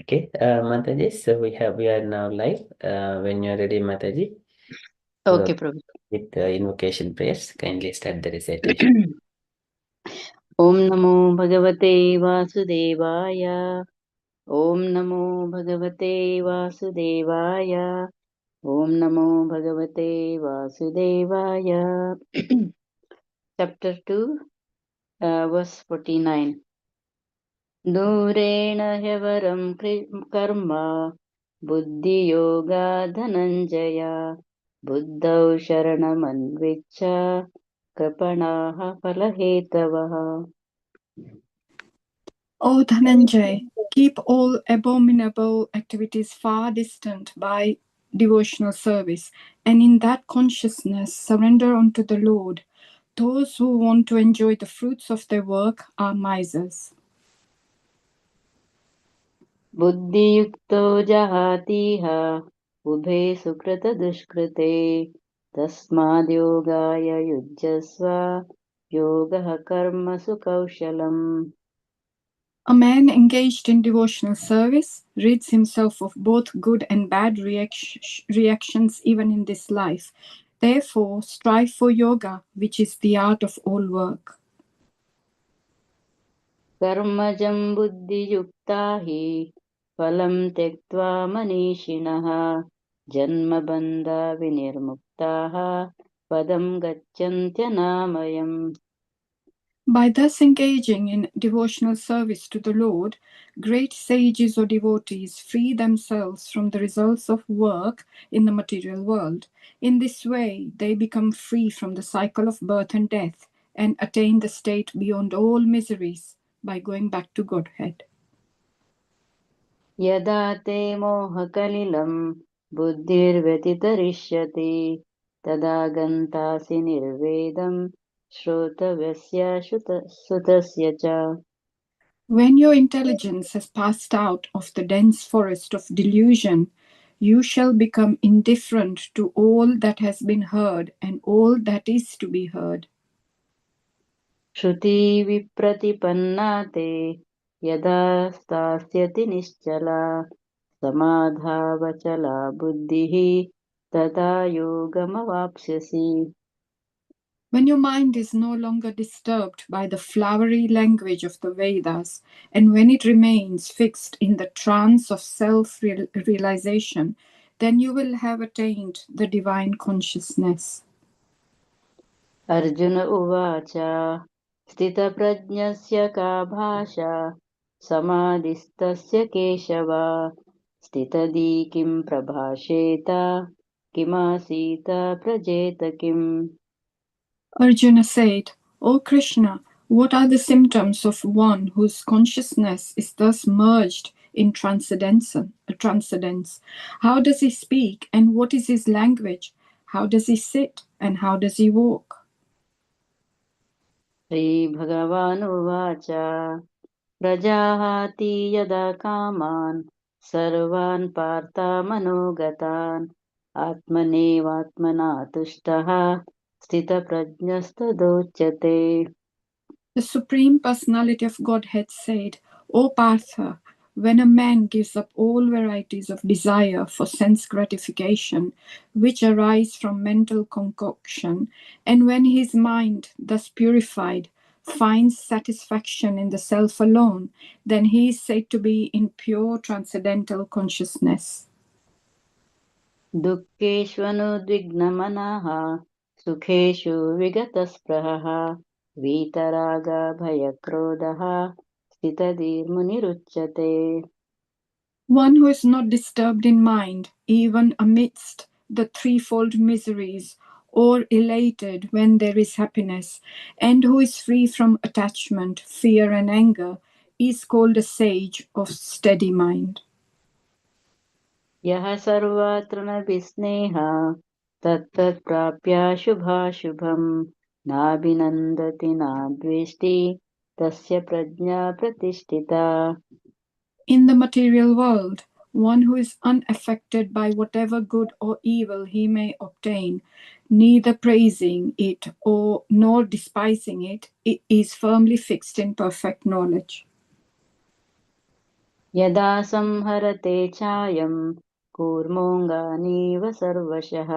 Okay, Mataji, so we are now live. When you are ready, Mataji. Okay, Prabhu. With the invocation prayers, kindly start the recitation. Om Namo Bhagavate Vasudevaya. Om Namo Bhagavate Vasudevaya. Om Namo Bhagavate Vasudevaya. Chapter 2, verse 49. Dureణ hyavaram karma buddhiyoga dhananjaya buddhau sharamanvichcha krapanaha phalahetavaha. O Dhananjay, keep all abominable activities far distant by devotional service, and in that consciousness surrender unto the Lord. Those who want to enjoy the fruits of their work are misers. Buddhiyukto jahatiha ubhe sukrata dushkrite tasmad yogaya yujjasva yogaha karmasu kaushalam. A man engaged in devotional service rids himself of both good and bad reactions even in this life. Therefore, strive for yoga, which is the art of all work. Karmajam buddhiyukta hi phalam tektva manishinaha janma bandha vinirmuktaha padam gacchantyanāmayam. By thus engaging in devotional service to the Lord, great sages or devotees free themselves from the results of work in the material world. In this way, they become free from the cycle of birth and death and attain the state beyond all miseries by going back to Godhead. Yada te mohakalilam buddhirvyatitarishyati tada gantasi nirvedam shrotavasya sutasya cha. When your intelligence has passed out of the dense forest of delusion, you shall become indifferent to all that has been heard and all that is to be heard. Shruti vipratipanna te yada stasyati nischala samadhavachala buddhihi tata yogamavapsyasi. When your mind is no longer disturbed by the flowery language of the Vedas, and when it remains fixed in the trance of self-realization, then you will have attained the divine consciousness. Arjuna uvacha stitaprajñasya ka bhāsha samadhistasya keshava stitadi kim prabhasheta kimasita prajeta kim. Arjuna said, O Krishna, what are the symptoms of one whose consciousness is thus merged in transcendence? How does he speak and what is his language? How does he sit and how does he walk? Sri Bhagavan uvacha prajahati yada kaman sarvan partha manogatan atmanevatmana tushtaha stita prajñastadochyate. The Supreme Personality of Godhead said, O Partha, when a man gives up all varieties of desire for sense gratification, which arise from mental concoction, and when his mind, thus purified, finds satisfaction in the self alone, then he is said to be in pure transcendental consciousness. Dukkeshvanudvignamanaha sukeshu vigataspraha vitaraga bhayakrodaha stitadirmuniruchyate. One who is not disturbed in mind, even amidst the threefold miseries, or elated when there is happiness, and who is free from attachment, fear, and anger, is called a sage of steady mind. Yaha sarvatra visneha tattat prapya shubhashubham nabhinandati nadveshti tasya prajna pratishtita. In the material world, one who is unaffected by whatever good or evil he may obtain, neither praising it nor despising it, is firmly fixed in perfect knowledge. यदा संहरते चायं कूर्मोऽङ्गानीव सर्वशः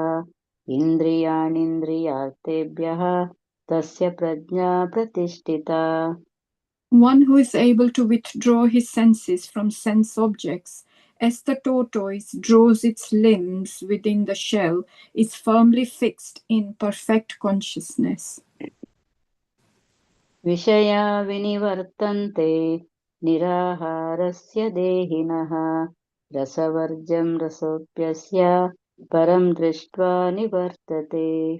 इन्द्रियाणीन्द्रियार्थेभ्यः तस्य प्रज्ञा प्रतिष्ठिता. One who is able to withdraw his senses from sense objects, as the tortoise draws its limbs within the shell, is firmly fixed in perfect consciousness. विषया विनिवर्तन्ते निराहारस्य देहिनः रसवर्जं रसोऽप्यस्य परं दृष्ट्वा निवर्तते.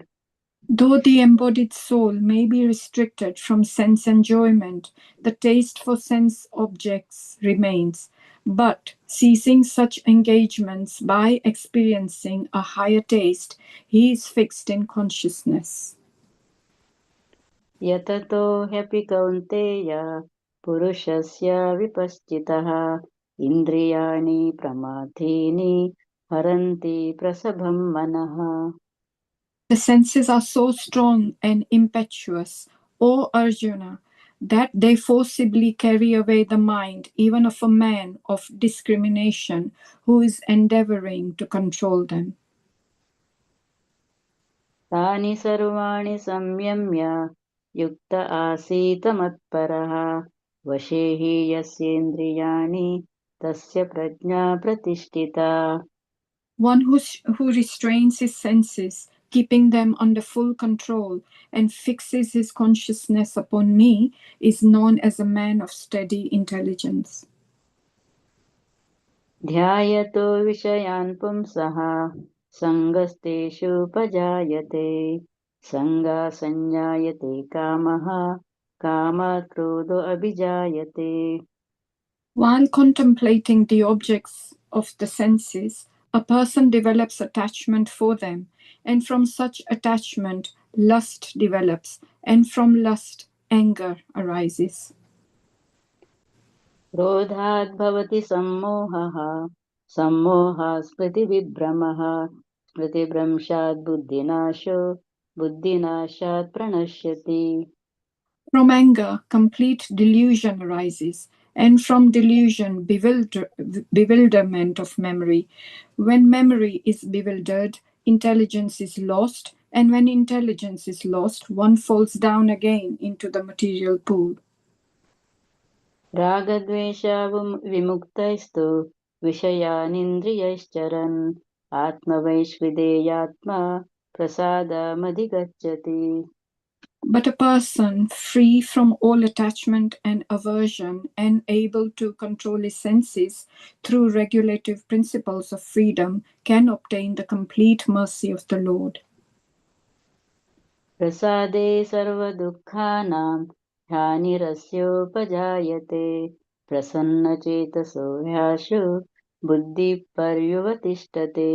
Though the embodied soul may be restricted from sense enjoyment, the taste for sense objects remains. But ceasing such engagements by experiencing a higher taste, he is fixed in consciousness. यततो ह्यपि कौन्तेय पुरुषस्य विपश्चितः इन्द्रियाणि प्रमाथीनि हरन्ति प्रसभं मनः. The senses are so strong and impetuous, O Arjuna, that they forcibly carry away the mind even of a man of discrimination who is endeavoring to control them. तानि सर्वाणि संयम्य युक्त आसीत मत्परः वशे हि यस्येन्द्रियाणि तस्य प्रज्ञा प्रतिष्ठिता. One who restrains his senses, keeping them under full control, and fixes his consciousness upon me, is known as a man of steady intelligence. ध्यायतो विषयान् पुंसः सङ्गस्तेषुपजायते सङ्गासंज्ञायते कामः कामात् क्रोधो अभिजायते. While contemplating the objects of the senses, a person develops attachment for them, and from such attachment, lust develops, and from lust, anger arises. क्रोधात् भवति सम्मोहः सम्मोहात् स्मृतिविभ्रमः स्मृतिभ्रंशात् बुद्धिनाशो बुद्धिनाशात् प्रणश्यति. From anger, complete delusion arises, and from delusion, bewilderment of memory. When memory is bewildered, intelligence is lost, and when intelligence is lost, one falls down again into the material pool. रागद्वेषा विमुक्तैस्तु विषयानिन्द्रियैश्चरन् आत्मवैश्विदेयात्मा प्रसादमधिगच्छति. But a person free from all attachment and aversion and able to control his senses through regulative principles of freedom can obtain the complete mercy of the Lord. Prasade सर्वदुःखानां हानिरस्योपजायते प्रसन्नचेतसो ह्याशु बुद्धिपर्युवतिष्ठते.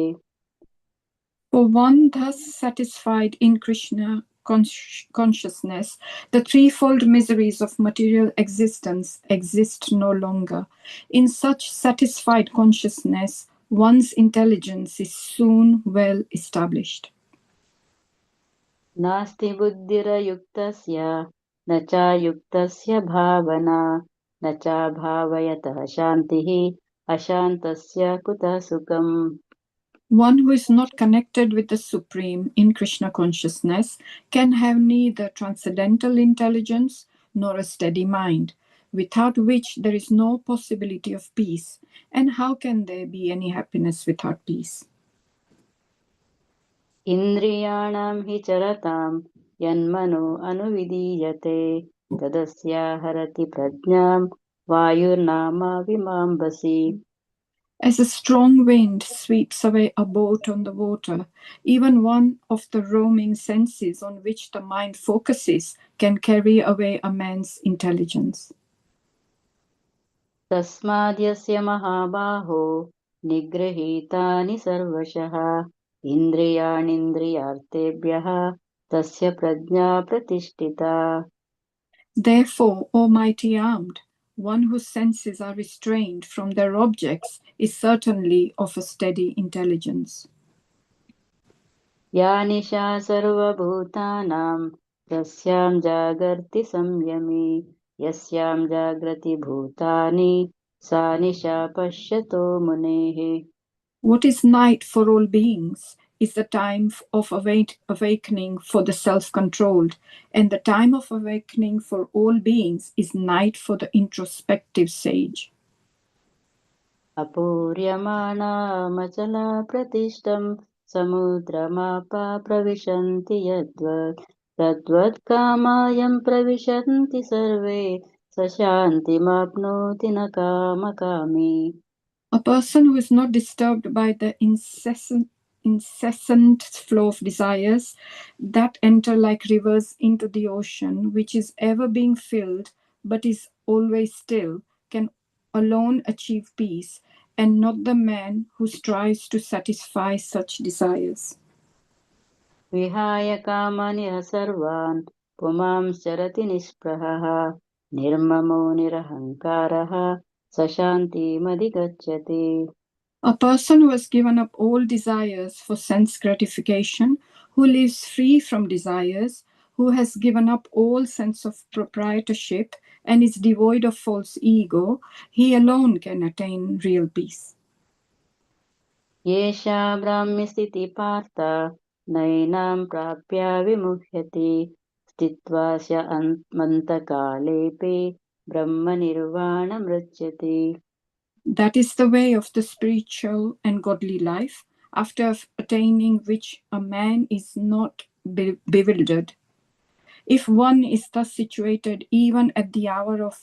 For one thus satisfied in Krishna consciousness, the threefold miseries of material existence exist no longer. In such satisfied consciousness, one's intelligence is soon well established. नास्ति बुद्धिरयुक्तस्य न चायुक्तस्य भावना न चाभावयतः शान्तिः अशान्तस्य कुतः सुखम्. One who is not connected with the Supreme in Krishna consciousness can have neither transcendental intelligence nor a steady mind, without which there is no possibility of peace. And how can there be any happiness without peace? इन्द्रियाणां हि चरतां यन्मनो अनुविधीयते तदस्याहरति प्रज्ञां वायुर्नामा विमाम्बसि. As a strong wind sweeps away a boat on the water, even one of the roaming senses on which the mind focuses can carry away a man's intelligence. तस्माद्यस्य महाबाहो निगृहीतानि सर्वशः इन्द्रियाणीन्द्रियार्थेभ्यः तस्य प्रज्ञा प्रतिष्ठिता. Therefore, O mighty armed, one whose senses are restrained from their objects is certainly of a steady intelligence. या निशा सर्वभूतानां तस्यां जागर्ति संयमी यस्यां जागृति भूतानि सा निशा पश्यतो मुनेः. What is night for all beings is the time of awakening for the self-controlled, and the time of awakening for all beings is night for the introspective sage. अपूर्यमाणामचला प्रतिष्ठं समुद्रमापा प्रविशन्ति यद्वत् तद्वत् कामायं प्रविशन्ति सर्वे स शान्तिमाप्नोति न कामकामी. A person who is not disturbed by the incessant flow of desires that enter like rivers into the ocean, which is ever being filled but is always still, can alone achieve peace, and not the man who strives to satisfy such desires. विहाय कामानिह सर्वान् पुमांश्चरति निःस्पृहः निर्ममो निरहङ्कारः स शान्तिमधिगच्छति. A person who has given up all desires for sense gratification, who lives free from desires, who has given up all sense of proprietorship and is devoid of false ego, he alone can attain real peace. येषा ब्राह्म्यस्थिति Partha नैनां प्राप्य विमुह्यति स्थित्वा स्य अन्तकालेऽपि ब्रह्मनिर्वाणमृच्छति. That is the way of the spiritual and godly life, after attaining which a man is not bewildered. If one is thus situated, even at the hour of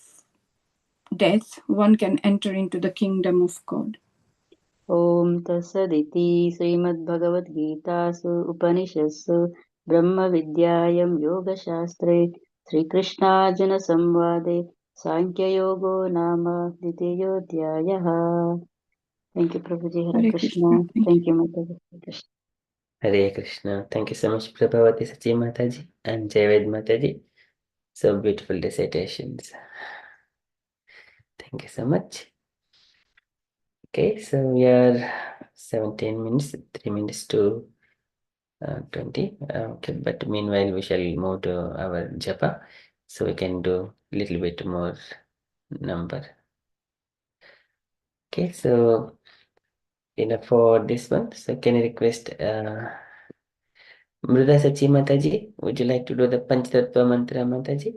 death, one can enter into the kingdom of God. ॐ तत्सदिति श्रीमद्भगवद्गीतासु उपनिषत्सु ब्रह्मविद्यायां योगशास्त्रे श्रीकृष्णार्जुनसंवादे साङ्ख्ययोगो नाम द्वितीयोऽध्यायः. Thank you, Prabhuji. Hare Hare Krishna. Krishna. Thank you, Mataji. Hare Krishna. Hare Krishna. Thank you so much, Prabhavati Sachi Mataji and Javed Mataji. So beautiful recitations. Thank you so much. Okay, so we are 17 minutes, 3 minutes to 20. Okay, but meanwhile, we shall move to our japa, so we can do a little bit more number. Okay, so enough for this one. So can I request Mrida Sachi Mataji, would you like to do the Panchatattva mantra, Mataji?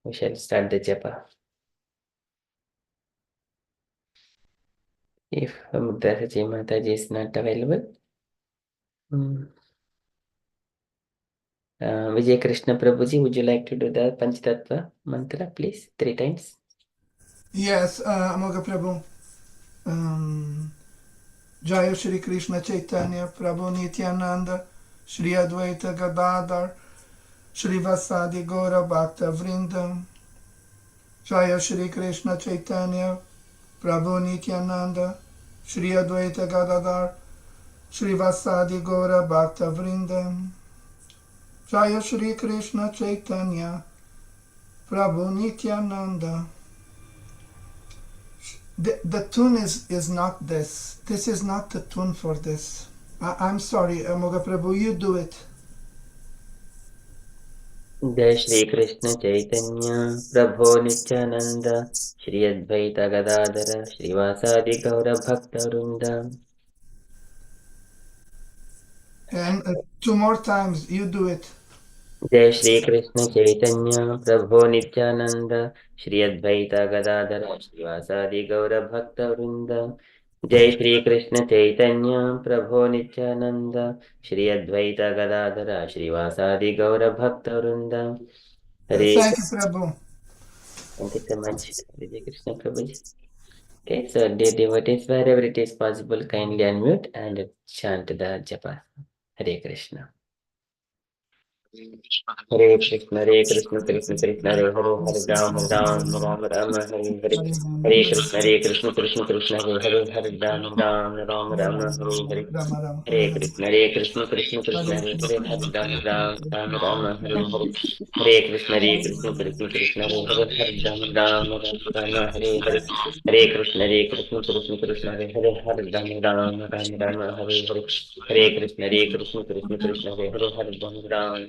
We shall start the japa. If Mrida Sachi Mataji is not available, Vijay Krishna Prabhuji, would you like to do the Panchatattva mantra, please, 3 times? Yes, Amoga Prabhu. Jaya Shri Krishna Chaitanya Prabhu Nityananda Shri Advaita Gadadhar Shri Vasadi Gora Bhakta Vrindam. Jaya Shri Krishna Chaitanya Prabhu Nityananda Shri Advaita Gadadhar Shri Vasadi Gora Bhakta Vrindam. Jaya Shri Krishna Chaitanya Prabhu Nityananda. The tune is not this. This is not the tune for this. I'm sorry, Amoga Prabhu, you do it. Jai Shri Krishna Chaitanya Prabhu Nityananda Shri Advaita Gadadhara Shri Vasadi Gaura Bhakta Vrinda. And 2 more times, you do it. Jai Shri Krishna Chaitanya Prabhu Nityananda Shri Advaita Gadadhara Shri Vasadi Gaura Bhakta Vrinda. Jai Shri Krishna Chaitanya Prabhu Nityananda Shri Advaita Gadadhara Shri Vasadi Gaura Bhakta Vrinda. Thank you, Prabhu. Thank you so much, Vijay Krishna Prabhuji. Okay, so dear devotees, wherever it is possible, kindly unmute and chant the japa. Hare Krishna. Hare Krishna, Hare Krishna, Krishna Krishna, Hare Hare, Hare Ram, Ram Ram, Ram Hare Hare. Hare Krishna, Hare Krishna, Krishna Krishna, Hare Hare, Hare Ram, Ram Ram, Ram Hare Hare. Hare Krishna, Hare Krishna, Krishna Krishna, Hare Hare, Hare Ram, Ram Ram, Hare Hare. Hare Krishna, Hare Krishna, Krishna Krishna, Hare Hare, Hare Ram, Ram Ram, Hare Hare. Hare Krishna, Hare Krishna, Krishna Krishna, Hare Hare, Hare Ram, Ram Ram, Hare Hare. Hare Krishna, Hare Krishna, Krishna Krishna, Hare Hare, Hare Ram,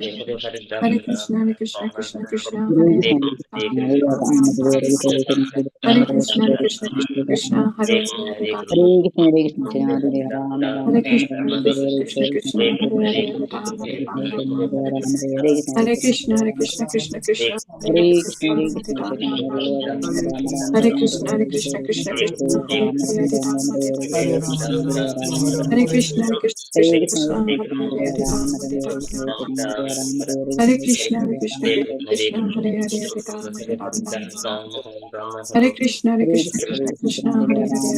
Hare Krishna, Hare Krishna, Krishna Krishna, Hare Hare, Hare Krishna, Hare Krishna, Krishna Krishna, Hare Hare, Hare Krishna, Hare Krishna, Krishna Krishna, Hare Hare, Hare Krishna, Hare Krishna, Krishna Krishna, Hare Hare, Hare Krishna, Hare Krishna, Krishna Krishna, Hare Hare Hare, Rama, Hare Rama, Hare Hare Krishna, Hare Krishna. Krishna, Krishna Krishna, Hare Hare, Hare Krishna, Hare Krishna, Krishna Krishna, Hare Hare,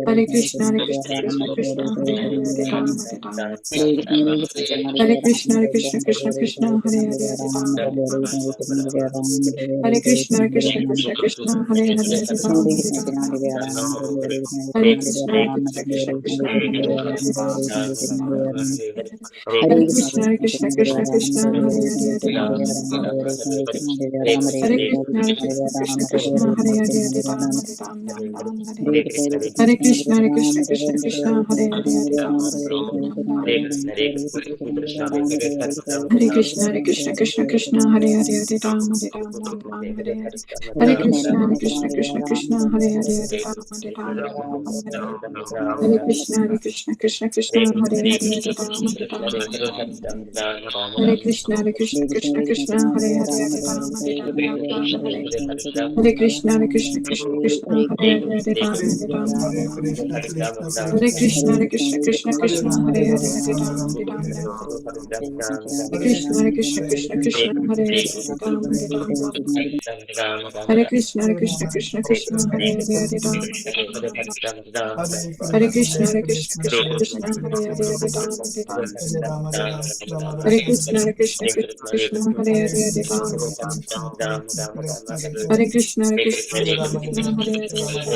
Hare Krishna, Hare Krishna, Krishna Krishna, Hare Hare, Hare Krishna, Hare Krishna, Krishna Krishna, Hare Hare, Hare Krishna, Hare Krishna, Krishna Krishna, Hare Hare, Hare Krishna, Hare Krishna, Krishna Krishna, Hare Hare, Hare Krishna, Hare Krishna, Krishna Krishna, Hare Hare, Hare Krishna, Hare Krishna, Krishna Krishna, Hare Hare, Hare Krishna, Hare Krishna, Krishna Krishna, Hare Hare, Hare Krishna, Hare Krishna, Krishna Krishna, Hare Hare Krishna, Hare Krishna, Krishna Krishna, Hare Hare, Hare Krishna, Hare Krishna, Krishna Krishna, Hare Hare, Hare Krishna, Hare Krishna, Krishna Krishna, Hare Hare, Hare Krishna, Hare Krishna, Krishna Krishna, Hare Hare, Hare Hare Krishna, Hare Krishna, Krishna Krishna, Hare Hare, Hare Ram, Hare Ram, Ram Hare Ram, Hare Krishna, Hare. Krishna Hare Krishna, Krishna, Hare Hare Krishna, Krishna Hare Krishna, Ram, Hare Hare Hare, Ram, Hare Hare Ram, Ram, Hare Ram, Hare Ram. Ram. Hare Krishna, Hare Krishna, Hare Krishna Krishna, Krishna, Hare Krishna Hare, Krishna, Hare Ram, Hare Hare Ram, Hare. Ram Ram. Hare Krishna, Hare Hare Krishna, Ram, Hare Krishna Ram, Krishna, Hare Hare Hare, Ram. Hare Ram, Hare Ram, Ram Ram. Hare Hare Krishna, Krishna, Hare Hare Krishna, Krishna, Krishna Krishna Krishna, Hare Krishna, Hare, Hare Hare Ram, Hare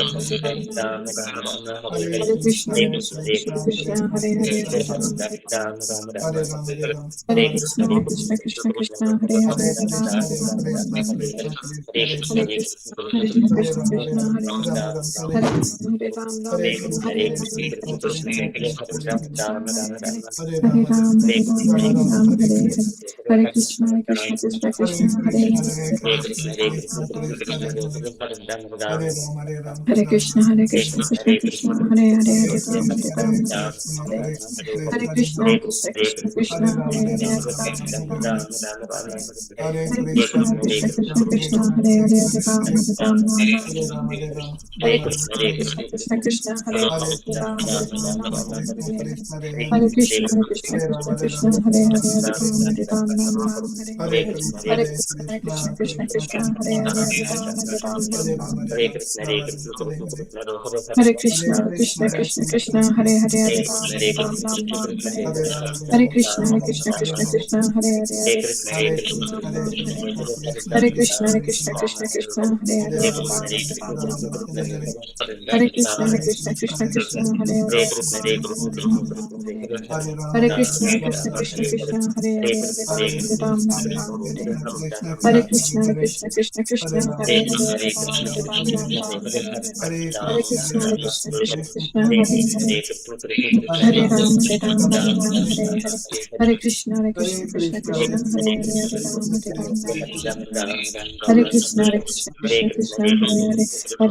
Ram, Hare Hare Ram. Ram, Hare Ram, Ram Hare Ram, Krishna, Hare Hare Krishna, Krishna Krishna, Hare Hare, Hare Hare Krishna, Ram, Hare Krishna Ram. Krishna, Krishna Krishna, Hare Hare Krishna, Hare Krishna, Hare Krishna Ram, Hare Krishna, Ram, Hare Hare, Ram Hare Ram, Ram, Hare Hare Ram. Hare Hare Krishna, Krishna, Hare Hare Krishna, Krishna Krishna, Krishna, Krishna Hare Hare, Krishna, Hare Ram, Hare Ram. Hare Ram, Hare Ram, Hare Hare Krishna, Hare Krishna, Krishna Krishna, Hare Hare, Hare Hare Ram, Krishna, Hare Hare Ram, Ram Krishna, Ram. Krishna Hare Krishna, Krishna, Hare Krishna, Hare Krishna Ram, Hare Krishna, Ram, Hare Hare, Ram Ram, Hare Hare Ram, Hare Ram, Ram Hare Ram, Krishna, Hare Hare Hare, Krishna, Hare Krishna, Krishna Hare Krishna, Krishna, Krishna Krishna, Hare Hare, Hare Hare Ram, Hare Ram, Ram, Hare Ram, Ram Hare Ram, Ram, Hare Hare Hare, Hare Krishna, Hare Krishna, Krishna Krishna, Hare Hare Krishna, Hare, Hare Hare Ram, Krishna, Hare Krishna Krishna, Hare Ram, Hare Ram, Hare Ram Krishna, Ram, Hare Hare Krishna, Krishna Krishna, Hare Hare, Hare Hare Ram, Krishna, Hare Ram, Hare Hare Krishna, Hare, Krishna Hare Krishna, Krishna, Hare Krishna, Krishna Krishna, Hare Ram, Hare Hare Hare, Ram, Hare Ram Ram, Ram, Hare Hare Ram. Hare Hare Krishna, Krishna, Hare Hare Krishna, Krishna, Krishna Hare Krishna, Ram, Hare Hare Hare, Hare Ram, Krishna, Hare Ram, Ram Ram. Hare Ram, Hare Ram, Hare Ram Ram, Krishna, Krishna Krishna, Krishna Hare Hare Hare, Ram, Krishna, Hare Hare Ram, Ram Krishna, Ram, Krishna Hare Hare. Krishna, Hare Krishna, Hare Krishna, Hare Ram, Krishna Hare Krishna, Ram, Hare Ram Hare,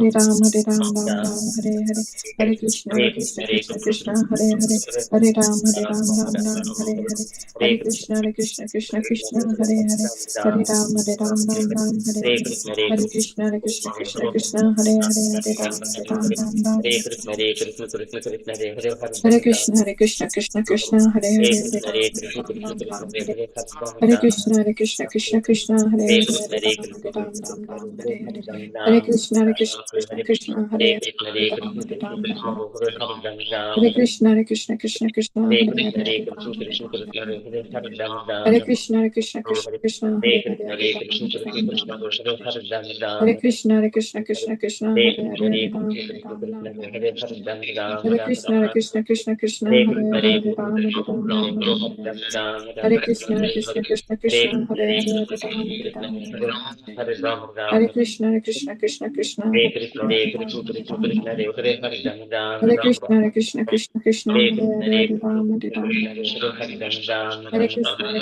Ram, Hare Ram, Hare Ram, Ram Ram, Hare Hare. Hare Krishna, Hare Hare Krishna, Hare Krishna, Krishna, Krishna Krishna Krishna, Hare Krishna, Hare, Hare Ram, Hare Ram, Ram Hare Ram. Ram, Hare Ram, Ram Ram, Hare Hare Hare Krishna, Hare Hare Krishna, Krishna, Hare Krishna Krishna, Krishna, Hare Hare, Krishna Hare Krishna, Ram, Hare Ram, Ram Ram, Hare Hare. Hare Ram, Hare Hare Ram, Krishna, Ram Hare Ram, Krishna, Hare Krishna Ram Krishna, Hare Hare, Hare Hare Ram, Krishna, Ram Hare Ram, Hare Krishna, Hare. Krishna Hare Krishna, Krishna, Hare Krishna, Krishna Krishna Krishna, Hare Hare Hare, Hare Ram, Ram, Hare Ram, Hare Ram, Ram Ram Ram, Ram. Hare Hare Hare Krishna, Hare Hare Krishna, Krishna, Krishna Hare Krishna, Krishna, Hare Hare, Krishna Hare Krishna, Ram, Ram Ram, Ram Hare. Hare Ram, Hare Hare Krishna, Ram, Hare Ram Krishna, Ram, Krishna Hare Hare Krishna, Hare Hare, Hare Ram, Hare Hare Ram, Krishna, Ram Hare Ram Hare Krishna, Hare. Krishna Hare Krishna, Krishna, Hare Hare Hare Krishna, Krishna Hare Krishna, Ram, Hare Hare Hare, Ram, Hare Krishna Ram, Hare Ram, Ram, Hare Ram Hare Ram Hare Hare. Hare Hare Krishna, Krishna, Hare Hare Krishna, Krishna, Krishna Krishna Krishna, Hare Krishna, Hare. Hare Hare Ram, Ram, Hare Hare Ram, Ram, Hare Ram Ram, Ram, Hare Hare. Hare Krishna, Hare Krishna, Hare Krishna Krishna, Krishna, Hare Hare Krishna, Hare, Hare Ram, Krishna Hare Ram, Krishna, Ram Ram Krishna Hare Hare. Hare Krishna, Hare Krishna, Krishna Krishna, Hare Hare. Hare Ram, Hare Ram, Ram Ram, Hare Hare. Hare Krishna, Hare Krishna, Krishna Krishna, Hare Hare. Hare Ram, Hare Ram, Ram Ram, Hare Hare. Hare Krishna, Hare Krishna, Krishna Krishna, Hare Hare. Hare Ram, Hare Ram, Ram Ram, Hare Hare. Hare Krishna, Hare Krishna, Krishna Krishna, Hare Hare. Hare Ram, Hare Ram, Ram Ram, Hare Hare. Hare Krishna, Hare Krishna, Krishna Krishna, Hare Hare, Hare Ram, Hare Ram, Ram Ram, Hare Hare. Hare Krishna, Hare Krishna, Krishna Krishna, Hare Hare, Hare Ram, Hare Ram, Ram Ram, Hare Hare. Hare Krishna, Hare Krishna, Krishna Krishna, Hare Hare, Hare Ram, Hare Ram, Ram Ram. Hare Krishna, Hare Krishna, Krishna Krishna, Hare Hare, Hare Ram, Hare Ram, Ram Ram, Hare Hare. Hare Krishna, Hare Krishna, Krishna Krishna, Hare Hare, Hare Ram, Hare Ram,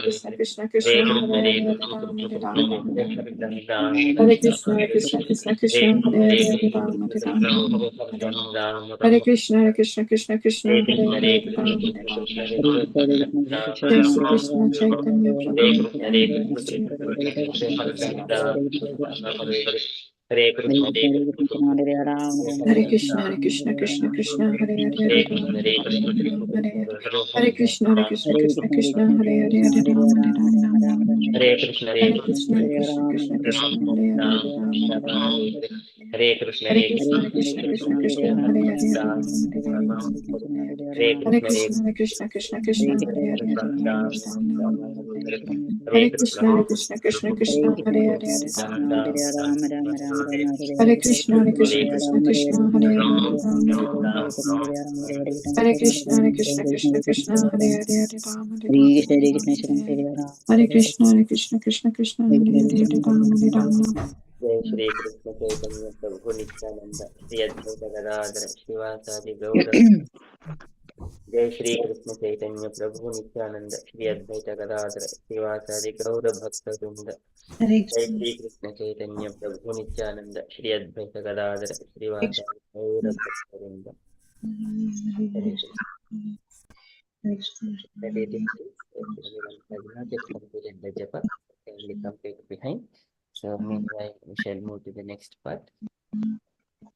Ram Ram, Hare Hare. Hare Krishna, Hare Krishna, Krishna Krishna, Hare Hare, Hare Ram, Hare Ram, Ram Ram, Hare Hare. Hare Krishna, Hare Krishna, Krishna Krishna, Hare Hare, Hare Ram, Hare Ram, Ram Ram, Hare Hare. Hare Krishna, Hare Krishna, Krishna Krishna, Hare Hare, Hare Ram, Hare Ram, Ram Ram, Hare Hare. Hare Krishna, Hare Krishna, Krishna Krishna, Hare Hare, Hare Ram, Hare Ram, Ram Ram. Hare Krishna, Hare Krishna, Krishna Krishna, Hare Hare, Hare Ram, Hare Ram, Hare Hare. Hare Krishna, Hare Krishna, Krishna Krishna, Hare Hare, Hare Ram, Hare Ram, Ram Ram, Hare Hare. Hare Krishna, Hare Krishna, Krishna Krishna, Hare Hare, Hare Ram, Hare Ram, Ram Ram, Hare Hare. Hare Krishna, Hare Krishna, Krishna Krishna, Hare Hare, Hare Ram, Hare Ram, Ram Ram. Jai Shri Krishna Chaitanya Prabhu Nityananda Shri Advaita Gadadhara Sivasadi Gaura Hare Krishna, Hare Krishna, Krishna Krishna, Hare Hare, Hare Ram, Hare Ram, Ram Hare Hare. Hare Krishna, Hare Krishna, Krishna Krishna, Hare Hare, Hare Ram, Hare Ram, Ram Ram Hare Hare. Hare Krishna, Hare Krishna, Krishna Krishna, Hare Hare, Hare Ram, Hare Ram, Ram Hare Hare. Hare Krishna, Hare Krishna, Krishna Krishna, Hare Hare, Hare Ram, Hare Ram, Ram Hare Hare. Hare Krishna, Hare Krishna, Krishna Krishna, Hare Hare, Hare Ram, Hare Ram, Ram Ram Hare Hare. Hare Krishna, Hare Krishna, Krishna Krishna, Hare Hare, Hare Ram, Hare Ram. Hare Krishna, Hare Krishna, Krishna Krishna, Hare Hare, Hare Ram, Hare Ram, Hare Hare. Hare Krishna, Hare Krishna, Krishna Krishna, Hare Hare, Hare Ram, Hare Ram, Hare Ram, Hare Hare. Hare Krishna, Hare Krishna, Krishna Krishna, Hare Hare, Hare Ram, Hare Ram, Ram. जय श्री कृष्ण चैतन्य प्रभु नित्यानंद श्री अद्वैत गदाधर श्रीवासादि गौर जय श्री कृष्ण चैतन्य प्रभु नित्यानंद श्री अद्वैत गदाधर श्रीवासादि गौर भक्त वृंद जय श्री कृष्ण चैतन्य प्रभु नित्यानंद श्री अद्वैत गदाधर श्रीवासादि गौर भक्त वृंद हरे कृष्ण जप kindly come take behind. So meanwhile we shall next part.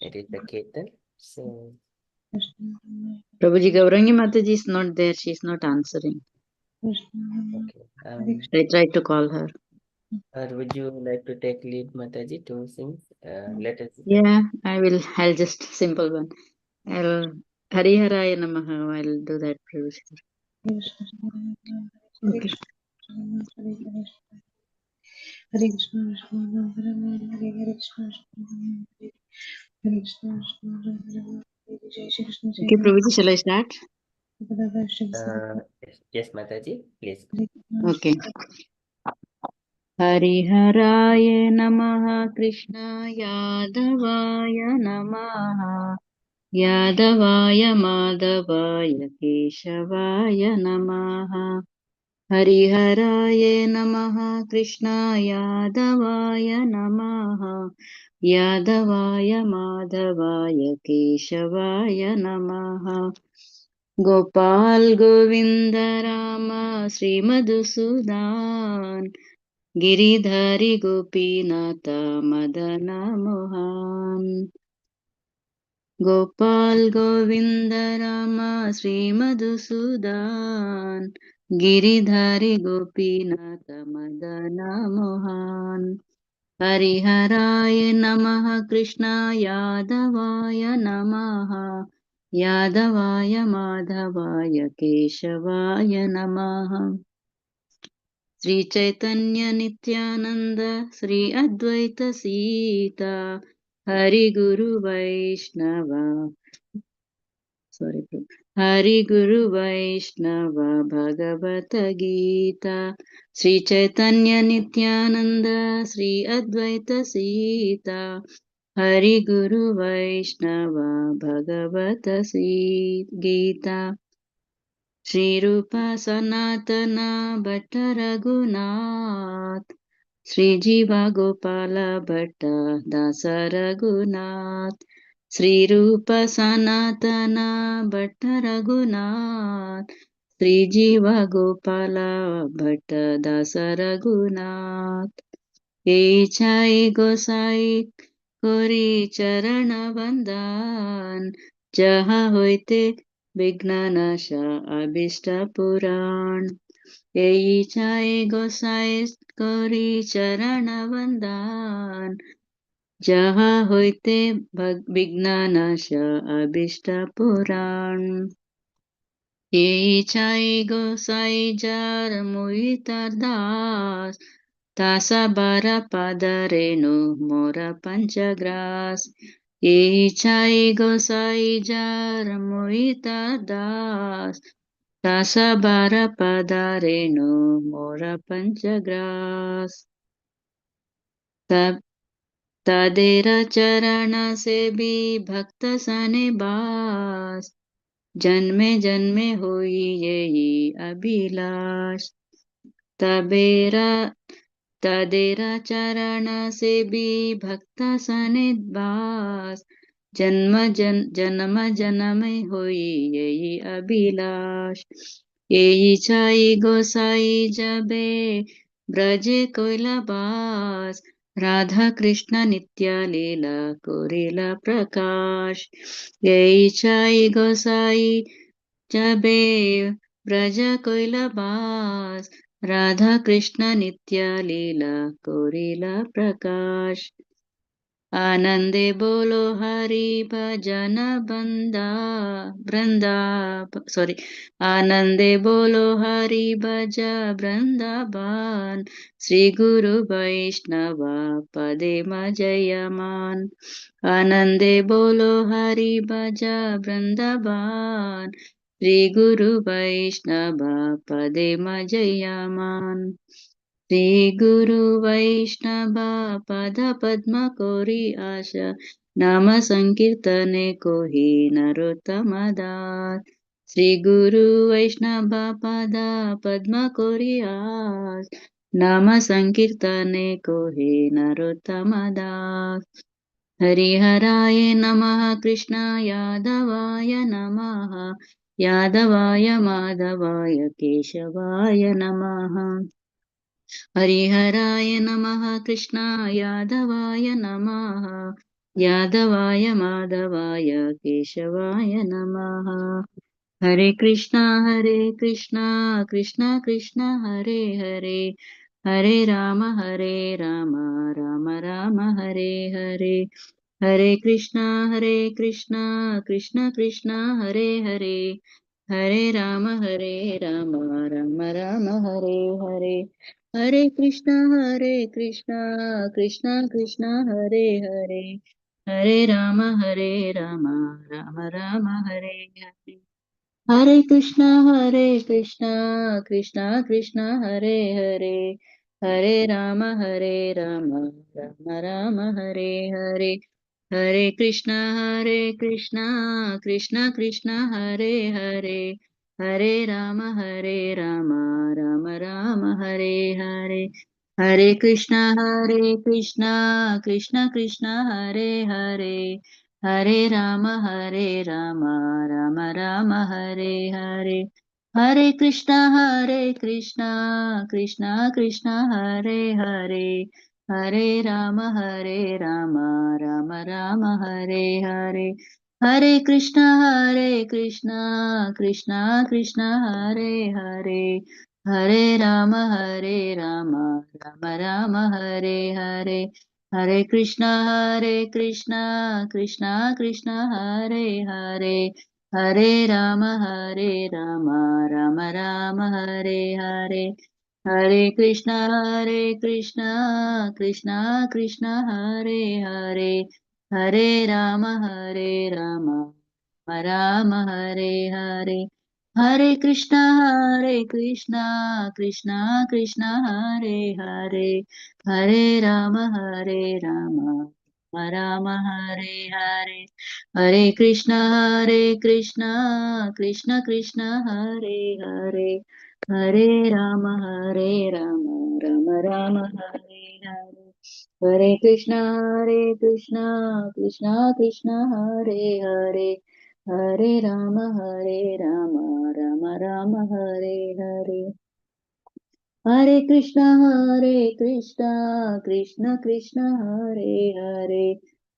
It is the Kirtan. So, Prabhuji, Gaurangi Mataji is not there. She is not answering. okay. I tried to call her. Would you like to take lead, Mataji, to sing? Let us. Yeah, I will. I'll just simple one. I'll Hariharaya Namaha. I'll do that, Prabhuji. Okay. Hare Krishna, Krishna Hare Hare, Hare Krishna, Hare Krishna, Hare Jai Shri Krishna Okay, Chaitanya. Prabhuji, shall I start? Yes, Mataji, please. Okay. Hariharaya Namaha Krishna Yadavaya Namaha Yadavaya Madhavaya Keshavaya Namaha Hariharaya Namaha Krishna Yadavaya Namaha Yadavaya Madhavaya Keshavaya Namaha Gopal Govinda Rama Sri Madhusudan Giridhari Gopinata Madana Mohan Gopal Govinda Rama Sri Madhusudan Giridhari Gopinata Madana Mohan Hariharaya Namaha Krishna Yadavaya Namaha Yadavaya Madhavaya Keshavaya Namaha Sri Chaitanya Nityananda Sri Advaita Sita Hari Guru Vaishnava Hari Guru Vaishnava Bhagavata Gita Sri Chaitanya Nityananda Sri Advaita Sita Hari Guru Vaishnava Bhagavata Gita Shri Rupa Sanatana Bhatta Raghunath Shri Jiva Gopala Bhatta Dasa Raghunath Shri Rupa Sanatana Bhatta Raghunath Shri Jiva Gopala Bhatta Dasa Raghunath Ichai Gosai Kori Charana Vandan Jaha Hoite Vignanasha Abhishta Puran Ichai Gosai Kori Charana Vandan Jaha Hoite Vignanasha Abhishta Puran Ichai Gosai Jar Muitar Das Tasa bara padarenu mora panchagras Ichai gosai jar moita das Tasa bara padarenu mora panchagras Tadera charana se bhi bhakta sane bas Janme janme hoi yehi abhilash Tadera charana se bhi bhakta sanidvas janma janame hoi yehi abhilash yehi chai gosai jabe braje koila bas Radha Krishna Nitya Leela Korila Prakash yehi chai gosai jabe braja koila bas Radha Krishna Nitya Leela Korila Prakash Anande Bolo Hari Bhajana Anande Bolo Hari Bhaja Vrindavan Sri Guru Vaishnava Padema Jayaman Anande Bolo Hari Bhaja Vrindavan Sri Guru Vaishnava Padema Jayaman Sri Guru Vaishnava Pada Padma Kori Asha Nama Sankirtane Kohi Narottama Das Sri Guru Vaishnava Pada Padma Kori Asha Nama Sankirtane Kohi Narottama Das Hariharaya Namaha Krishna Yadavaya Namaha Yadavaya Madhavaya Keshavaya Namaha हरिहराय नमः कृष्णाय यादवाय नमः यादवाय माधवाय केशवाय नमः हरे कृष्णा कृष्णा कृष्णा हरे हरे हरे राम राम राम हरे हरे हरे कृष्णा कृष्णा कृष्णा हरे हरे हरे राम राम राम हरे हरे हरे कृष्णा कृष्णा हरे हरे हरे राम राम राम हरे हरे हरे कृष्णा कृष्णा हरे हरे हरे राम राम हरे हरे हरे कृष्णा कृष्णा हरे हरे हरे राम राम हरे हरे हरे कृष्णा कृष्णा हरे हरे हरे राम राम हरे हरे हरे कृष्णा कृष्णा हरे हरे हरे राम राम हरे हरे हरे कृष्णा कृष्णा हरे हरे हरे राम राम हरे हरे हरे कृष्णा हरे हरे हरे राम राम हरे हरे हरे कृष्णा कृष्णा हरे हरे हरे राम राम हरे हरे हरे कृष्णा हरे हरे हरे राम राम हरे हरे हरे कृष्णा कृष्णा हरे हरे हरे राम राम हरे हरे हरे कृष्णा हरे हरे हरे राम राम हरे हरे हरे कृष्णा कृष्णा हरे हरे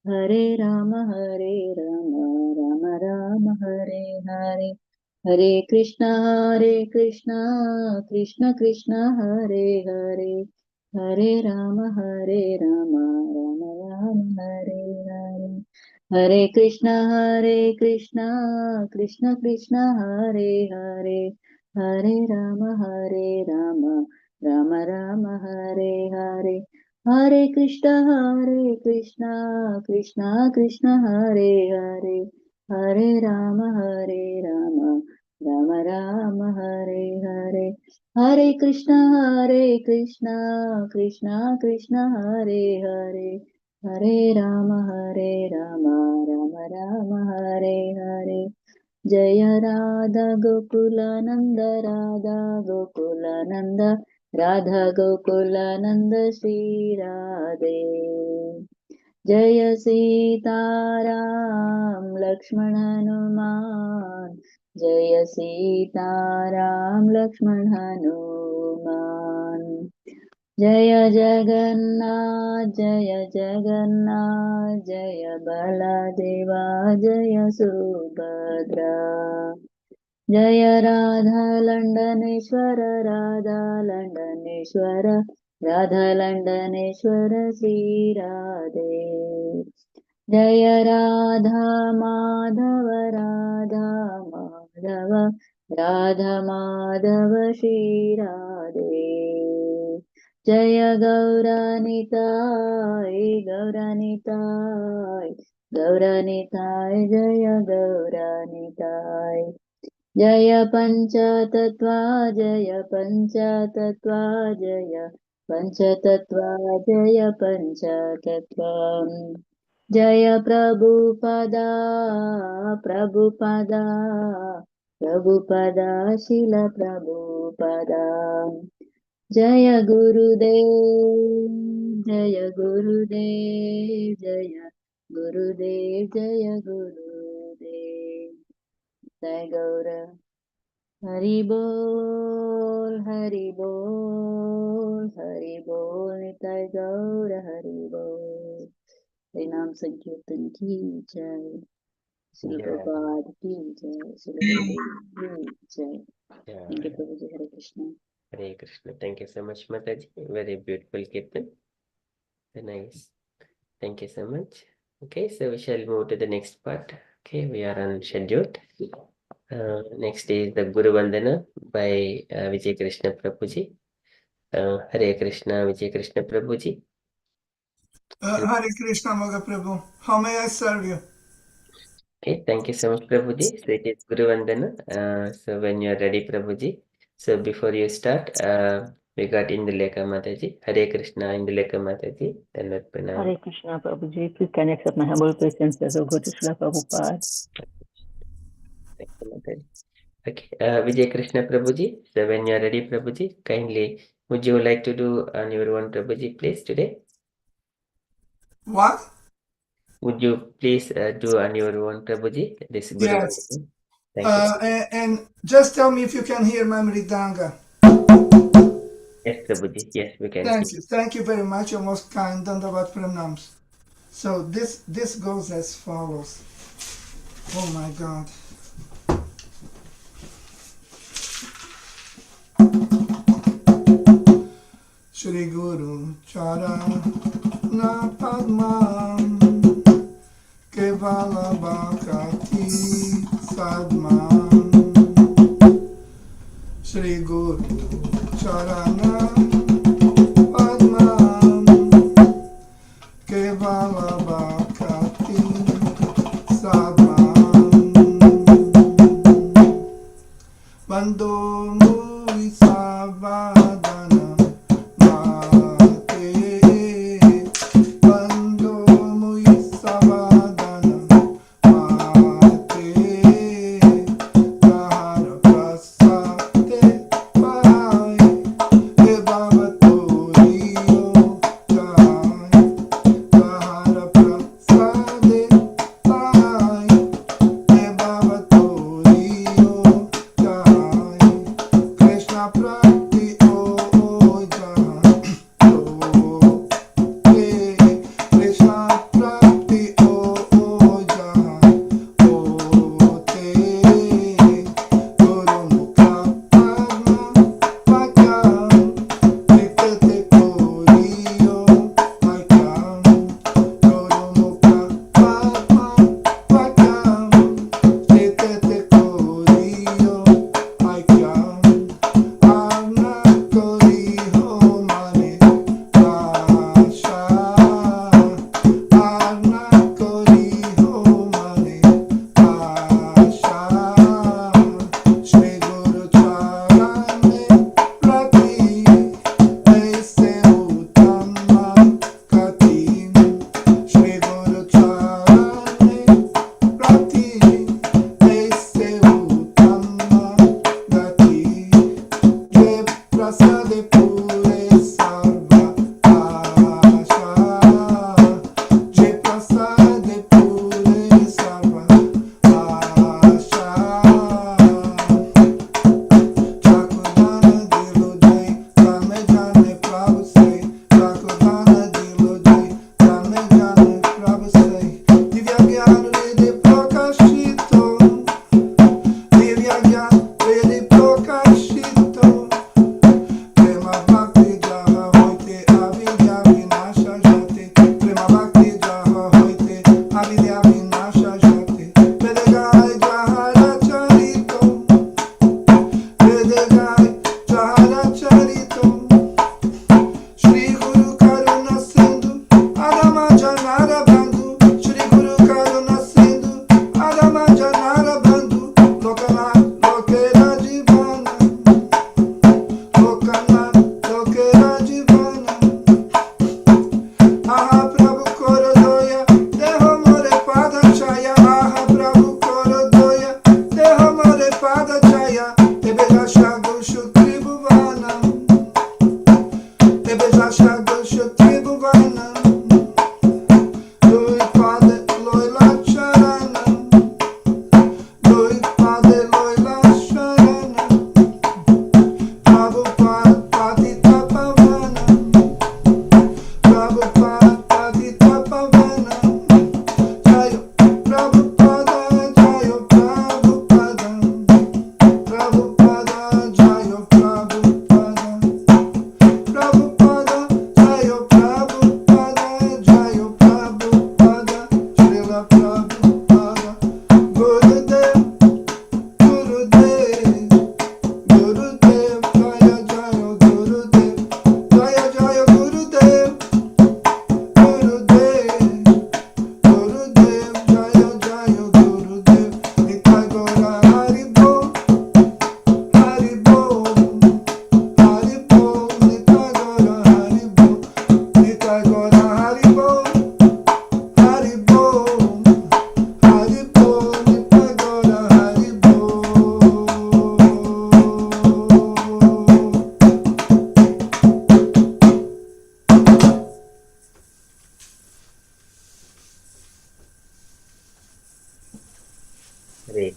हरे राम राम हरे हरे हरे कृष्णा कृष्णा हरे हरे हरे राम राम हरे हरे हरे कृष्णा हरे हरे हरे राम राम हरे हरे हरे कृष्णा हरे हरे हरे राम राम हरे हरे हरे कृष्णा हरे हरे हरे राम राम हरे हरे जय राधा गोकुलानंद राधा गोकुलानंद राधा गोकुलानंद श्री राधे जय सीताराम लक्ष्मण हनुमान जय सीताराम लक्ष्मण हनुमान जय जगन्नाथ जय बलदेवा जय सुभद्रा जय राधा लंडनेश्वर राधा लंडनेश्वर श्री राधे जय राधा माधव राधा माधव श्री राधे जय गौरानिताय जय गौरानिताय जय पंचतत्वा जय पंचतत्वा जय पंचतत्वा जय प्रभुपदा शिल प्रभुपदा जय गुरुदेव जय गुरुदेव जय गुरुदेव जय गौर हरि बोल Hari Bol, Hari Bol, Nitai Gaur, Hari Bol. Harinam Sankirtan ki jai, Srila Yeah. Prabhupada ki jai, Srila Gurudev ki jai. Yeah. Thank you, Prabhuji. Hare Krishna. Hare Krishna. Thank you so much, Mataji. Very beautiful kirtan. Very nice. Thank you so much. Okay, so we shall move to the next part. Okay, we are on schedule. Next is the Guru Vandana by Vijay Krishna Prabhuji. Hare Krishna, Vijay Krishna Prabhuji. Hare Krishna, Moga Prabhu. How may I serve you? Okay, thank you so much, Prabhuji. So it is Guru Vandana. So when you are ready, Prabhuji. So before you start, we got Induleka Mataji. Hare Krishna, Induleka Mataji. Dandavat Pranam. Hare Krishna, Prabhuji. Please can I accept my humble obeisances of God to Srila Prabhupada. Thank you, Mataji. Okay, Vijay Krishna Prabhuji. So when you are ready, Prabhuji, kindly would you like to do on your own, Prabhuji, please today? What? Would you please do on your own, Prabhuji? This Guru Yes. Vandana. Thank you. And just tell me if you can hear my mridanga. Yes, Prabhuji. Yes, we can. Thank you. Thank you very much. You're most kind. Dandavat pranams. So this goes as follows. Oh my God. Shri Guru Charana Padmam Kevala Bhakati Sadmam Shri Guru Charana Padmam Kevala Bhakati Sadmam Bando Mui Savadana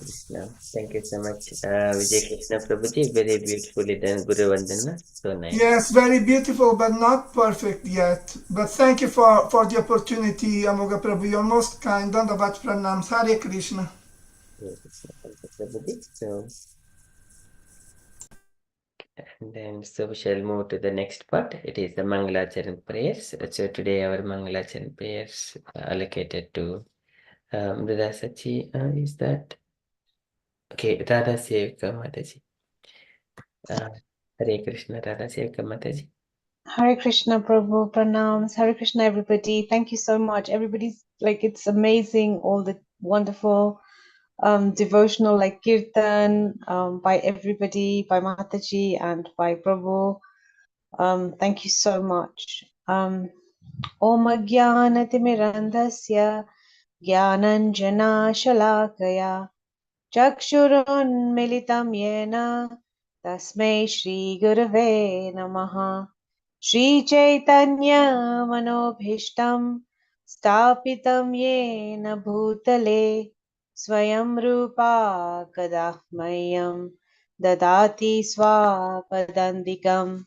Krishna. Thank you so much, Vijay Krishna Prabhuji. Very beautifully done, Guru Vandana. So nice. Yes, very beautiful, but not perfect yet. But thank you for the opportunity, Amoga Prabhu. You're most kind. Dandavat pranams. Hare Krishna. Hare Krishna, thank you, Prabhuji. So, and then so we shall move to the next part. It is the Mangalacharan prayers. So today our Mangalacharan prayers are allocated to Radhasachi. Is that okay? RadhaSevika Mataji. Hare Krishna, RadhaSevika Mataji. Hare Krishna, Prabhu, pranams. Hare Krishna, everybody. Thank you so much. Everybody's like, it's amazing, all the wonderful devotional like kirtan by everybody, by Mataji and by Prabhu. Thank you so much. Om Ajnanatirmirandhasya Jnananjana Shalakaya Chakshurunmilitam Yena Tasmai Shri Gurave Namaha. Shri Chaitanya Manobhishtam Stapitam Yena Bhutale Swayam Rupa Kadahmayam Dadati Swapadandikam.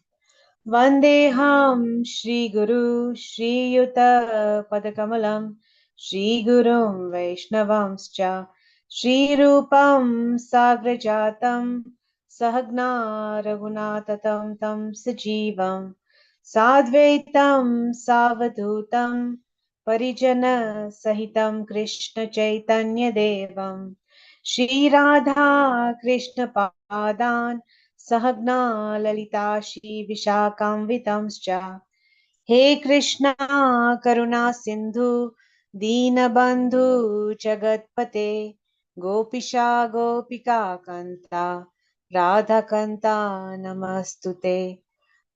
Vandeham Shri Guru Shri Yuta Padakamalam Shri Gurum Vaishnavamscha Shri Rupam Sagrajatam Sahagna Raghunatatam Tam Sajivam Sadvaitam Savadutam Parijana Sahitam Krishna Chaitanya Devam Shri Radha Krishna Padan Sahagna Lalita Shri Vishakam He Krishna Karuna Sindhu Deenabandhu Jagatpate Gopisha Gopika Kanta Radha Kanta Namastute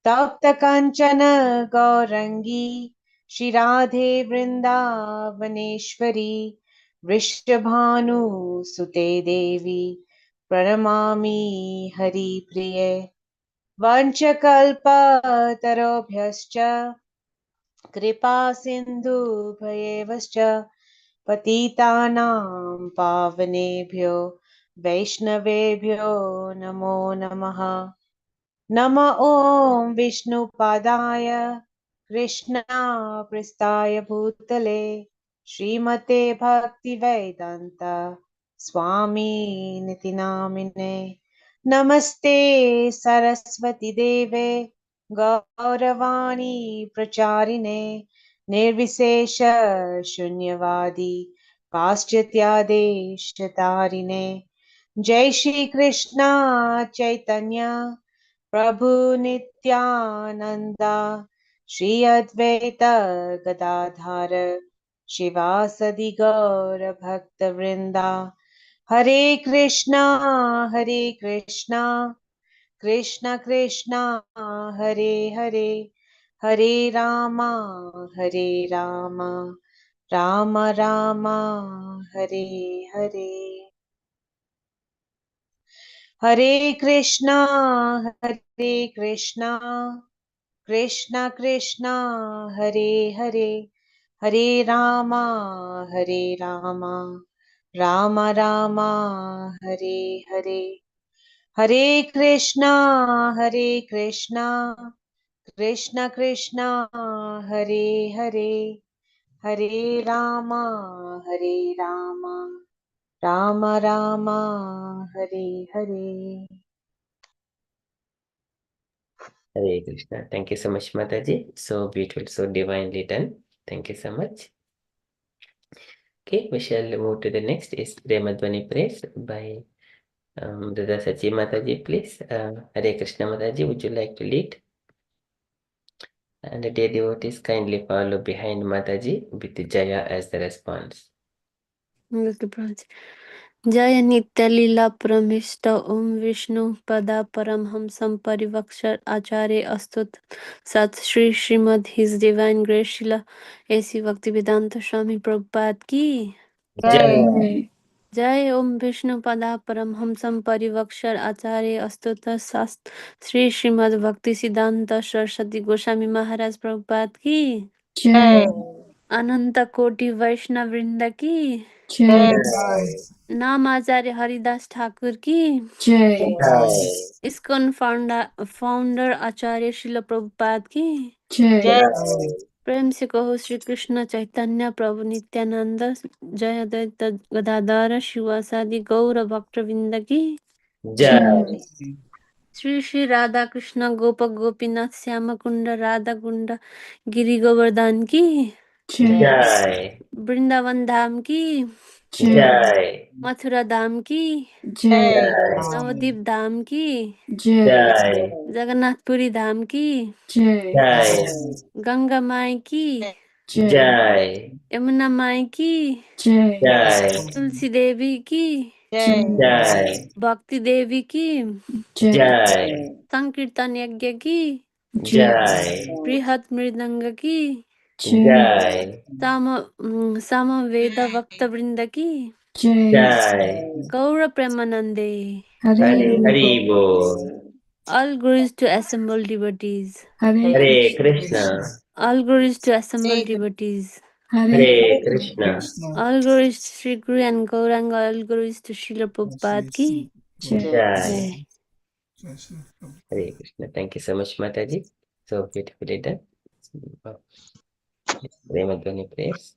Tapta Kanchana Gaurangi Shri Radhe Vrindavaneshwari Vrishabhanu Sute Devi Pranamami Hari Priye Vanchakalpatarobhyascha Kripa Sindhu Bhayevascha Patitanam Pavanebhyo Vaishnavebhyo Namo Namaha Nama Om Vishnu Padaya Krishna Pristaya Bhutale Srimate Bhakti Vedanta Swami Niti Namine Namaste Saraswati Deve Gauravani Pracharine Nirvisesha Shunyavadi Paschatya Deshatarine Jai Shri Krishna Chaitanya Prabhu Nityananda Shri Advaita Gadadhara Shivasadi Gaura Bhakta Vrinda Hare Krishna Krishna Krishna Hare Hare Hare Rama Rama Rama Hare Hare Hare Krishna Krishna Krishna Hare Hare Hare Rama Rama Rama Hare Hare Hare Krishna Krishna Krishna Hare Hare Hare Rama Rama Rama Hare Hare. Hare Krishna. Thank you so much, Mataji. So beautiful, so divinely done. Thank you so much. Okay, we shall move to the next is Premadvani prayers by Radhasachi Mataji, please. Hare Krishna Mataji, would you like to lead? And the dear devotees kindly follow behind Mataji with Jaya as the response. जय नित्य लीला परमिष्ट ओम विष्णु पदा परमहंसं परिवक्षर आचार्य अस्तुत सत Shri Srimad his divine grace शिला ऐसी भक्ति वेदांत स्वामी प्रभुपाद की Jai. जय ओम विष्णु पदा परमहंसं परिवक्षर आचार्य अस्तुत सत श्री श्रीमद भक्ति सिद्धांत सरस्वती गोस्वामी महाराज प्रभुपाद की Jai. अनंत कोटि वैष्णव वृंद की Jai. Jai. नाम आचार्य हरिदास ठाकुर की Jai. Jai. इस्कॉन फाउंडर आचार्य श्रील प्रभुपाद की Jai. प्रेम से कहो श्री कृष्ण चैतन्य प्रभु नित्यानंद जय अद्वैत गदाधर शिवासादि गौर भक्तवृंद की Jai. श्री श्री राधा कृष्ण गोप गोपीनाथ श्याम कुंड राधा कुंड गिरि गोवर्धन की Jai. Jai. वृंदावन धाम की Jai. Jai. मथुरा धाम की Jai. Jai. नवदीप धाम की Jai. Jai. जगन्नाथपुरी धाम की Jai. Jai. गंगा माई की Jai. Jai. यमुना माई की Jai. Jai. तुलसी देवी की Jai. Jai. भक्ति देवी की Jai. Jai. संकीर्तन यज्ञ की Jai. बृहत मृदंग की Jai. साम वेद भक्त वृंद की Jai. Jai. Gaur Premanande Hare Hare Hari Bol. Bol. all glories to assembled devotees, Hare Hare Krishna. Krishna. all glories to assembled devotees, Hare Hare Krishna. Krishna. all glories to Sri Guru and Gauranga, all glories to Srila Prabhupada ki Jai. Jai. jai. Hare Krishna. Thank you so much, Mataji. So beautifully done. Wow. Premadhvani prayers.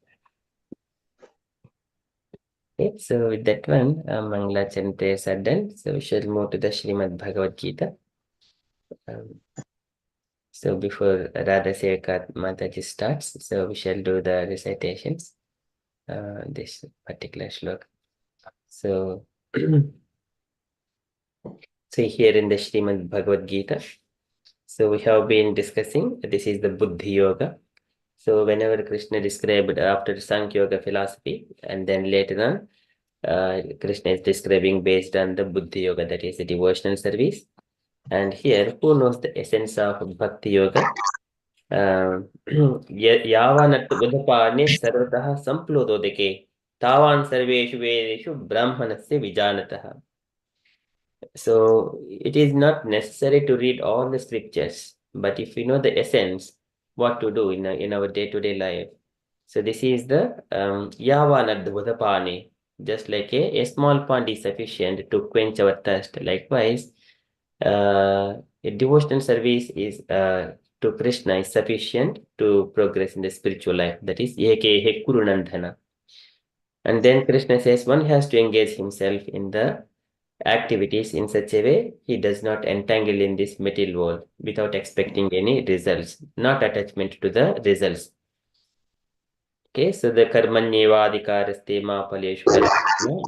Okay, so with that one, Mangalacharan prayers are done. So we shall move to the Srimad Bhagavad-gita. So before RadhaSevika Mataji starts, so we shall do the recitations. This particular shloka. So, see here in the Srimad Bhagavad-gita. So we have been discussing, this is the Buddhi Yoga. So whenever Krishna described after Sankhya Yoga philosophy, and then later on, Krishna is describing based on the Buddhi Yoga, that is the devotional service. And here, who knows the essence of Bhakti Yoga? यावानट् उदपाने सर्वतः सम्प्लुतोदके तावान् सर्वेषु वेदेषु ब्राह्मणस्य विजानतः. So it is not necessary to read all the scriptures, but if you know the essence, what to do in our day-to-day life. So this is the yavanad udapani. Just like a small pond is sufficient to quench our thirst. Likewise, a devotional service is to Krishna is sufficient to progress in the spiritual life. That is eke kurunandhana. And then Krishna says one has to engage himself in the activities in such a way he does not entangle in this material world without expecting any results, not attachment to the results. Okay, so the karmanyevadikaraste ma paleshu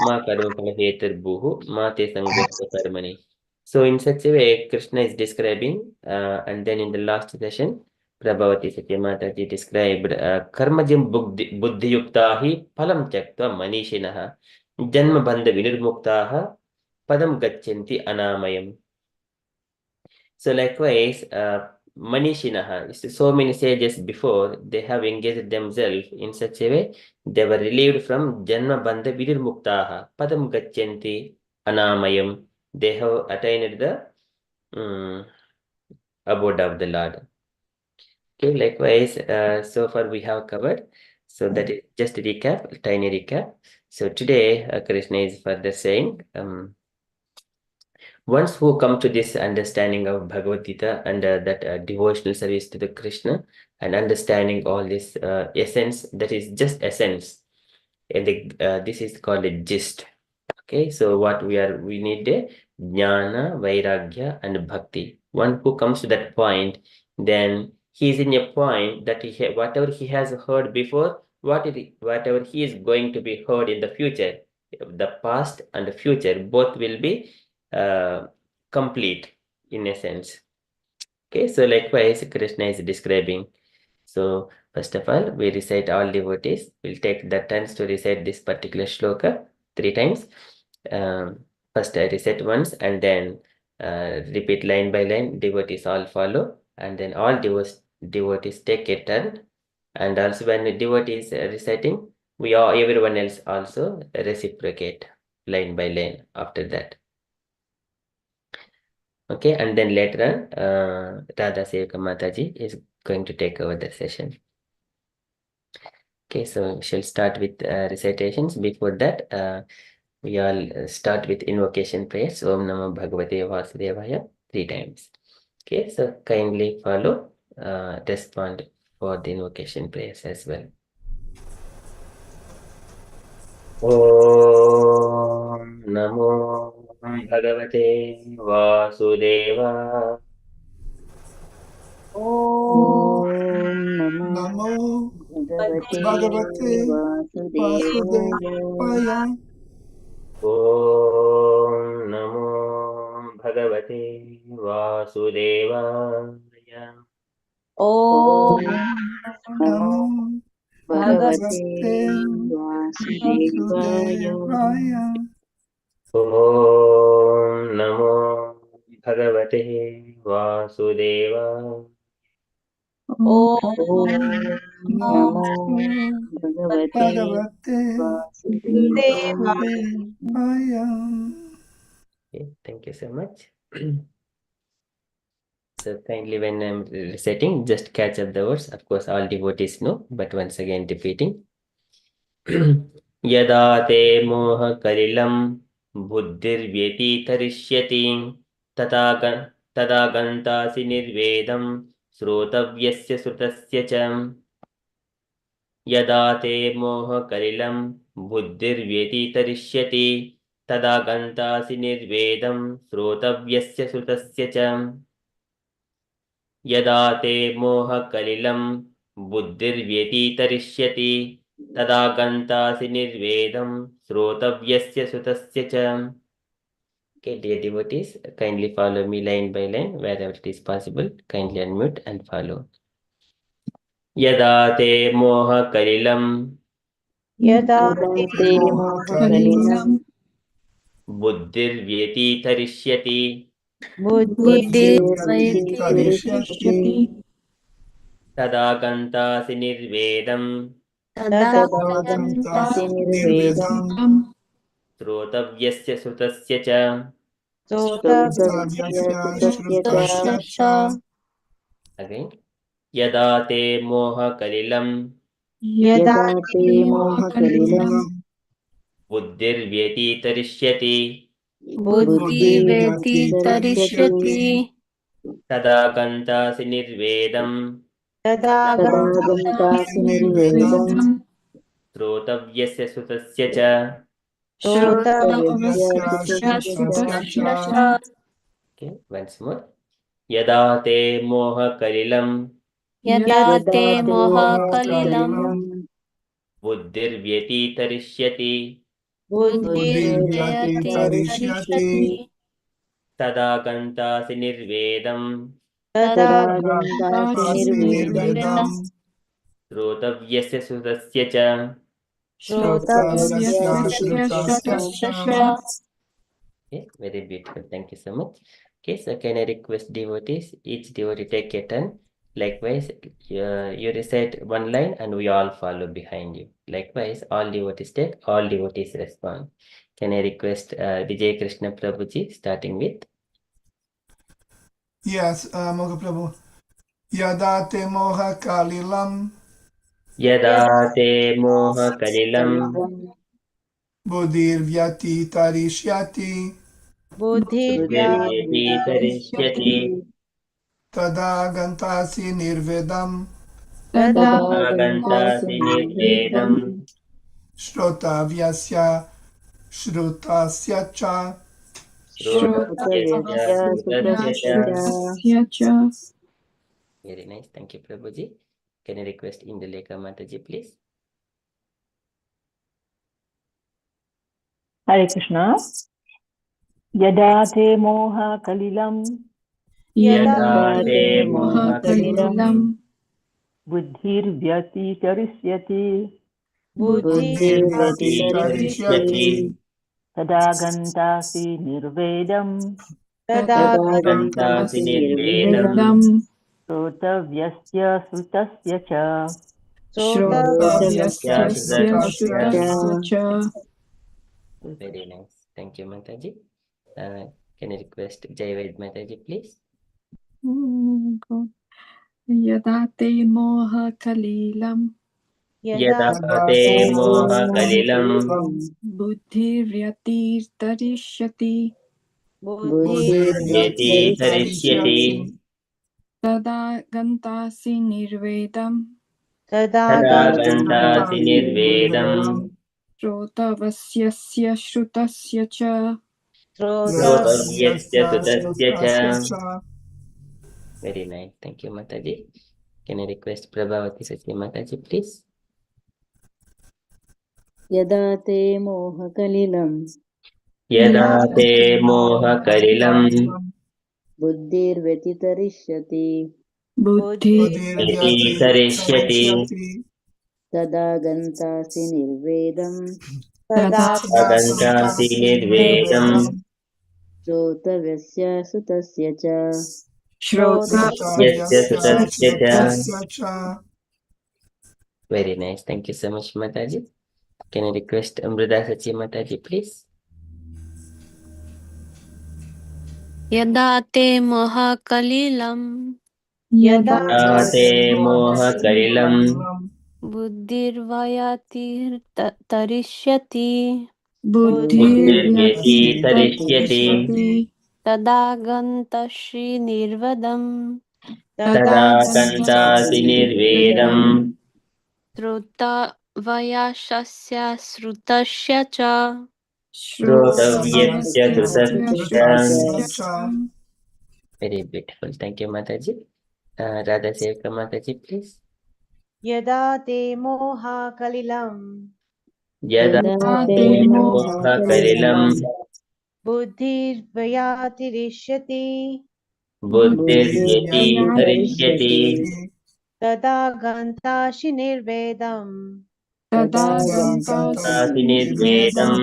ma karma palahetirbuhu ma te sangosta karmani. So in such a way, Krishna is describing, and then in the last session, Prabhavati Satyamataji described karmajam buddhi yuktahi palam tyaktva manishinaha janma bandha vinirmuktaha padam gacchanti anamayam. So likewise, manishinaha, so many sages before, they have engaged themselves in such a way, they were relieved from janma bandha vinirmuktaha padam gacchanti anamayam. They have attained the abode of the Lord. Okay, likewise, so far we have covered. So that is just a recap, tiny recap. So today, Krishna is further saying, once who come to this understanding of Bhagavad Gita and that devotional service to the Krishna and understanding all this essence, that is just essence. And this is called a gist. Okay, so what we need a jnana, vairagya, and bhakti. One who comes to that point, then he is in a point that whatever he has heard before, whatever he is going to be heard in the future, the past and the future, both will be complete in a sense. Okay, so likewise, Krishna is describing. So first of all, we recite all devotees. We'll take the turns to recite this particular shloka 3 times. First I recite once and then repeat line by line. Devotees all follow, and then all devotees take a turn. And also when the devotee is reciting, everyone else also reciprocate line by line after that. Okay, and then later on, RadhaSevika Mataji is going to take over the session. Okay, so we shall start with recitations. Before that, We all start with invocation prayers. Om Namo Bhagavate Vasudevaya 3 times. Okay, so kindly follow, respond for the invocation prayers as well. Om Namo Bhagavate Vasudevaya. Om Namo Namo Bhagavate Bhagavate Vasudevaya. Vasudevaya. Om Namo Bhagavate Vasudevaya. Om Namo Namo Bhagavate Bhagavate Vasudevaya. Vasudevaya. Om Namo Bhagavate Vasudevaya. Om Om Namo Bhagavate Bhagavate Vasudevaya. Vasudevaya. Okay, thank you so much. So kindly when I'm reciting, just catch up the words. Of course, all devotees know, but once again repeating. Yada te moha kalilam buddhirvyetitarishyati tada gantasi nirvedam srotavyasya srutasya cham. Yada te moha kalilam buddhirvyetitarishyati tada gantasi nirvedam srotavyasya srutasya cham. यदा ते मोहकलिलं बुद्धिर्व्यतीतरिष्यति तदा गन्तासि निर्वेदं श्रोतव्यस्य सुतस्य च. Okay, dear devotees, kindly follow me line by line wherever it is possible. Kindly unmute and follow. यदा ते मोहकलिलं Yada ते मोहकलिलं बुद्धिर्व्यतीतरिष्यति Buddhi बुद्धिर्व्यतितरिष्यति तदा गन्तासि निर्वेदं Tada तदा गन्तासि निर्वेदं श्रोतव्यस्य सुतस्य च. Sota श्रोतव्यस्य सुतस्य च. Again. Yada te moha kalilam Yada यदा ते मोहकलिलं buddhir vyeti tarishyati Buddhi बुद्धिर्व्यतितरिष्यति tada gantasi nirvedam Tada तदा गन्तासि निर्वेदं srotavyasya sutasya cha. Sota श्रोतव्यस्य सुतस्य च. Okay, once more. Yada te moha kalilam यदा यदा ते ते मोहकलिलं मोहकलिलं buddhir vyeti tarishyati Buddhi बुद्धिर्व्यतितरिष्यति बुद्धिर्व्यतितरिष्यति tada gantasi nirvedam तदा Tada गन्तासि निर्वेदं Nirvedam srotavyasya sutasya cha. श्रोतव्यस्य Shrotavyasya सुतस्य च. Shrutasya. Okay, very beautiful. Thank you so much. Okay, so can I request devotees, each devotee take a turn. Likewise, you recite one line and we all follow behind you. Likewise, all devotees take, all devotees respond. Can I request Vijay Krishna Prabhuji, starting with Yes, Moga Prabhu. Yada te moha kalilam Yada te moha kalilam कलिलं buddhir vyati tarishyati Buddhi buddhirvyeti tarishyati tada gantasi nirvedam तदा गन्तासि agantasi निर्वेदं nirvedam shrotavyasya shrutasya cha. srotavyasya श्रोतव्यस्य sutasya सुतस्य च. Very nice. Thank you, Prabhuji. Can I request Indaleka Mataji, please? हरे कृष्ण. यदा ते मोहकलिलं Yada ते te मोहकलिलं moha बुद्धिर्व्यतितरिष्यति Buddhi बुद्धिर्व्यतितरिष्यति tarishyati तदा गन्तासि निर्वेदं Tada तदा gantasi गन्तासि निर्वेदं nirvedam श्रोतव्यस्य श्रुतस्य च. Sota श्रोतव्यस्य श्रुतस्य च. Very nice. Thank you, Mataji. Can I request Jaivad Mataji, please? Yada te moha kalilam यदा ते मोहकलिलं बुद्धिर्यतितरिष्यति व्यतितरिष्यति तदा गन्तासि निर्वेदम् तदा गन्तासि निर्वेदम् श्रोतवस्यस्य श्रुतस्य च श्रोतव्यस्य सुतस्य च. Very nice. Thank you, Mataji. Can I request Prabhavati Sachi Mataji, please? यदा ते मोहकलिलं यदा ते मोहकलिलं बुद्धिर्व्यतितरिष्यति व्यतितरिष्यति तदा गन्तासि निर्वेदम् गन्तासि निर्वेदम् श्रोतव्यस्य सुतस्य च श्रोतव्यस्य सुतस्य च. Very nice. Thank you so much, Mataji. Can I request Amrita Sachi Mataji, please? यदा ते मोहकलिलं यदा ते मोहकलिलं बुद्धिर्वयतितरिष्यति बुद्धिर्व्यतितरिष्यति तदा गन्तसि निर्वेदम् तदा गन्तासि निर्वेदम् श्रोतव्यस्य श्रुतस्य च श्रोतव्यस्य सुतस्य च. Very beautiful. Thank you, Mataji. RadhaSevika Mataji, please. यदा ते मोहाकलिलं यदा ते मोहकलिलं बुद्धिर्व्यतिरिष्यति बुद्धिर्व्यतितरिष्यति तदा गन्तासि निर्वेदम् गन्तासि निर्वेदम्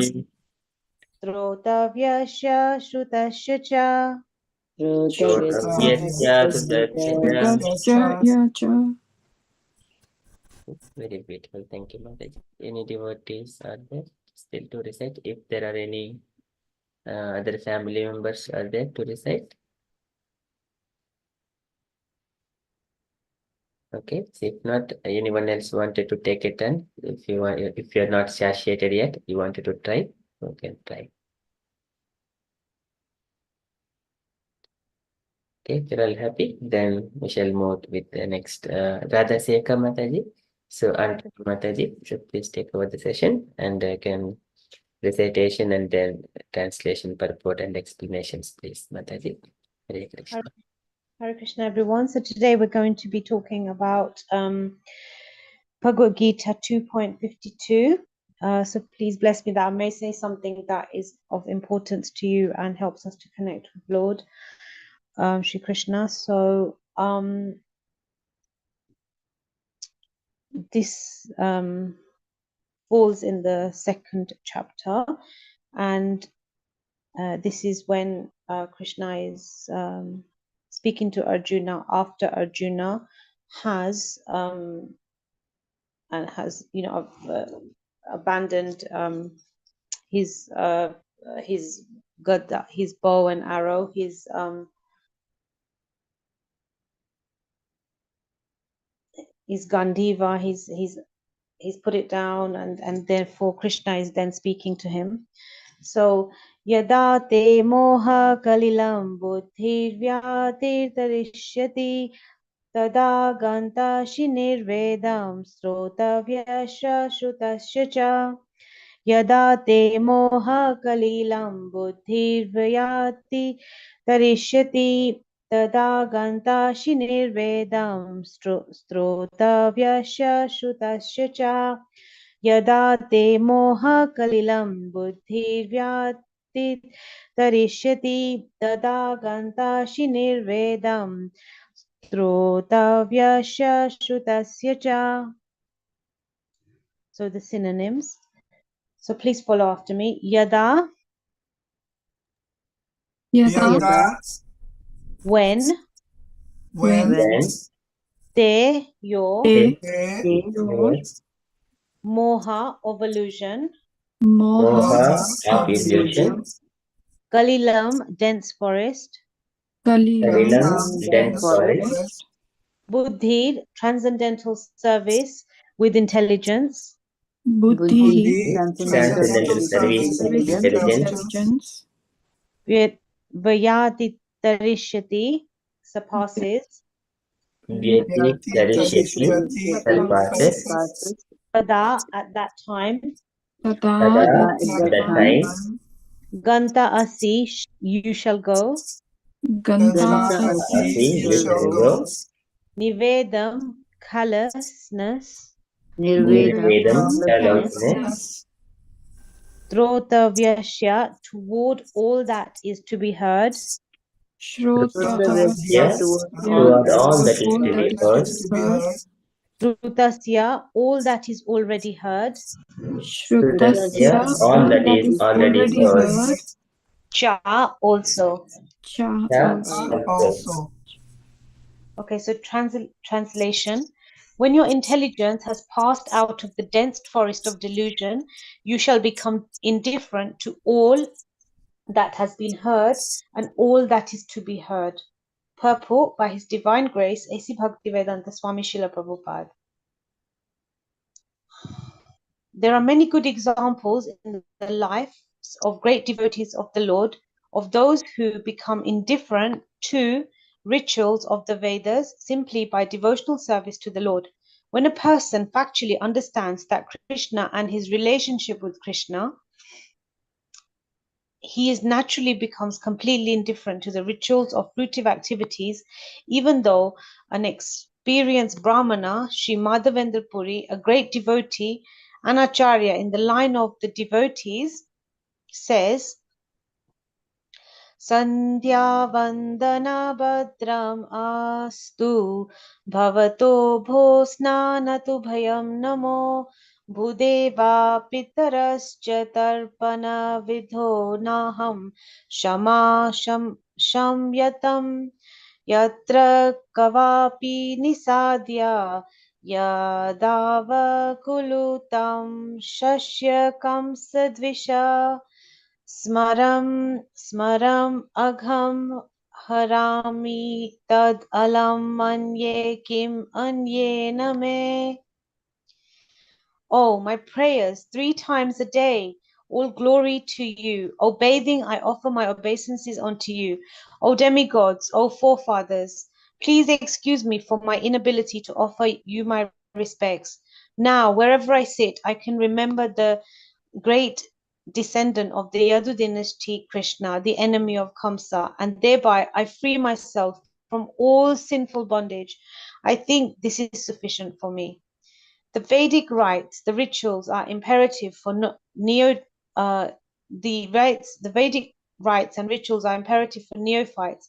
श्रोतव्यस्य श्रुतस्य च श्रोतव्यस्य सुतस्य च. Very beautiful. Thank you, Mataji. Any devotees are there still to recite? If there are any other family members are there to recite? Okay. So if not, anyone else wanted to take a turn? If you are not satiated yet, you wanted to try, you can try. Okay, if you're all happy, then we shall move with the next RadhaSevika Mataji. So, Auntie Mataji, so please take over the session and can recitation and then translation, purport and explanations, please, Mataji. Hare Krishna. Hare Krishna, everyone. So today we're going to be talking about Bhagavadgita 2.52. So please bless me that I may say something that is of importance to you and helps us to connect with Lord Shri Krishna. So this falls in the second chapter, and this is when Krishna is speaking to Arjuna after Arjuna has abandoned his gada, his bow and arrow, his Gandiva, he's put it down, and therefore Krishna is then speaking to him. So yada te moha kalilam buddhirvyatirtarishyati tada gantashi nirvedam srotavyasya shrutasya cha. Yada te moha kalilam buddhirvyatirtarishyati tada gantashi nirvedam srotavyasya shrutasya cha. Yada te moha kalilam buddhirvyatirtarishyati tada gantashi nirvedam srotavyasya shrutasya cha. So the synonyms. So please follow after me. Yada, when, te, your, moha, of illusion, Moha of illusion, kalilam, dense forest, Kalilam, dense forest, buddhir, transcendental service, with intelligence. Buddhi, transcendental service with intelligence. Vyatitarishati, surpasses. Vyatitarishati, surpasses. Tada, at that time. Tada, at that time. Ganta asi, you shall go. Ganta Asi, you shall go. Nivedam, callousness. Nirvedam, callousness. Trotavyasya, toward all that is to be heard. Yes, toward all that is to be heard. Shrutasya, all that is already heard. Shrutasya, all that is already heard. Cha, also. Cha, also. Okay, so translation. When your intelligence has passed out of the dense forest of delusion, you shall become indifferent to all that has been heard and all that is to be heard. Purport by His Divine Grace, A.C. Bhaktivedanta Swami Srila Prabhupada. There are many good examples in the lives of great devotees of the Lord, of those who become indifferent to rituals of the Vedas simply by devotional service to the Lord. When a person factually understands that Krishna and his relationship with Krishna, he is naturally becomes completely indifferent to the rituals of fruitive activities, even though an experienced Brahmana, Sri Madhavendra Puri, a great devotee, an acharya in the line of the devotees, says, Sandhya Vandana Bhadram Astu Bhavato Bhosnanatu Bhayam Namo Bhudeva Pitarascha Tarpana Vidho Naham Shama Shamyatam Yatra Kavapi Nisadya Yadava Kulutam Shashyakam Sadvisha Smaram agham harami tad alam anye kim anye name. Oh, my prayers 3 times a day, all glory to you. O bathing, I offer my obeisances unto you. O demigods, O forefathers, please excuse me for my inability to offer you my respects. Now, wherever I sit, I can remember the great descendant of the Yadu dynasty, Krishna, the enemy of Kamsa, and thereby I free myself from all sinful bondage. I think this is sufficient for me. The Vedic rites, the rituals are imperative for the Vedic rites and rituals are imperative for neophytes,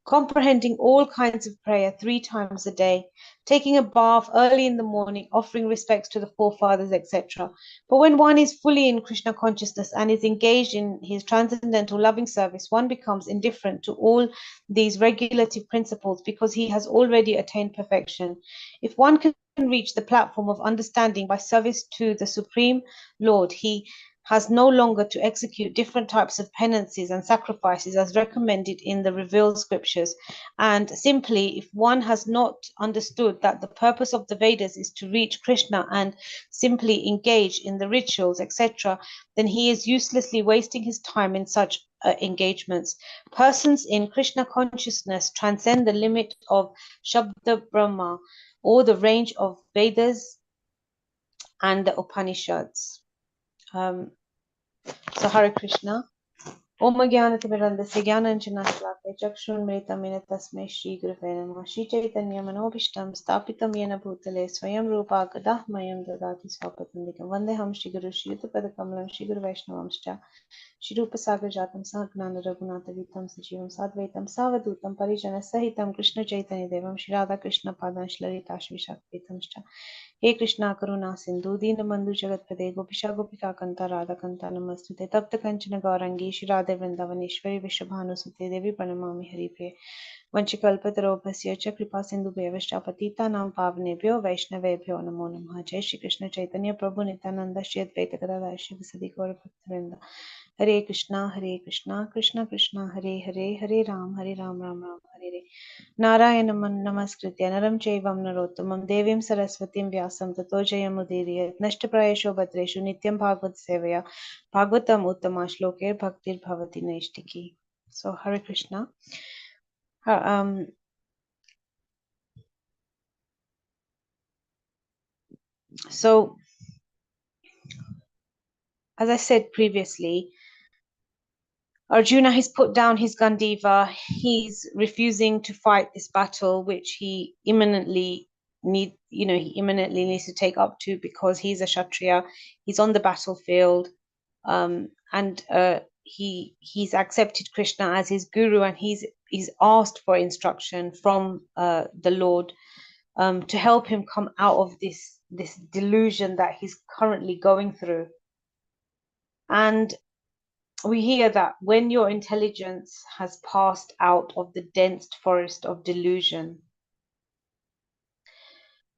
comprehending all kinds of prayer 3 times a day, taking a bath early in the morning, offering respects to the forefathers, etc. But when one is fully in Krishna consciousness and is engaged in his transcendental loving service, one becomes indifferent to all these regulative principles because he has already attained perfection. If one can reach the platform of understanding by service to the Supreme Lord, he has no longer to execute different types of penances and sacrifices as recommended in the revealed scriptures. And simply, if one has not understood that the purpose of the Vedas is to reach Krishna and simply engage in the rituals, etc., then he is uselessly wasting his time in such engagements. Persons in Krishna consciousness transcend the limit of Shabda Brahma or the range of Vedas and the Upanishads. So Hare Krishna. Om Jnanatimirandasya Jnananjana Chakshunmritam Yena Tasmai Shri Gurave Namah Shri Chaitanya Manobhishtam Stapitam Yena Bhutale Swayam Rupa Kadahmayam Dadati Swapatandikam Vandeham Shri Guru Shri Yuta Kamalam Shri Guru Vaishnavamscha Shri Rupa Sagar Jatam Sahagnana Raghunatha Vitam Sajivam Sadvaitam Savadutam Parijana Sahitam Krishna Chaitanya Devam Shri Radha Krishna Padan Shlaritasha Vishakvetamscha हे कृष्णा करुणा सिंधु दीन बंधु जगत पते गोपिका गोपिका कंता राधा कंता नमस्तुते तप्त कंचन गौरंगी श्री राधे वृंदावनेश्वरी विश्वभानुसुते देवी प्रणमामि हरिप्रिये वंशिकल्पतरोभस्य च कृपा सिन्धुभ्यश्च पतितानां पावनेभ्यो वैष्णवेभ्यो नमो नमः। जय श्री कृष्ण चैतन्य प्रभु नित्यानंद श्री अद्वैत गदाधर शिवसदि गौर भक्तवृंद। हरे कृष्णा कृष्णा कृष्णा हरे हरे हरे राम राम राम हरे Mudire. Narayanam Namaskritya Naram Chaivam Narottamam Devim Saraswatim Vyasam Tato Jayamudiriya Nashtaprayasho Bhatreshu Nityam Bhagavad Sevaya Bhagavatam Uttama Shlokir Bhaktir Bhavati Naishtiki. So Hare Krishna. So as I said previously, Arjuna has put down his Gandiva. He's refusing to fight this battle, which he imminently needs to take up to, because he's a Kshatriya. He's on the battlefield, and he's accepted Krishna as his guru, and he's asked for instruction from the Lord to help him come out of this delusion that he's currently going through. And we hear that when your intelligence has passed out of the dense forest of delusion,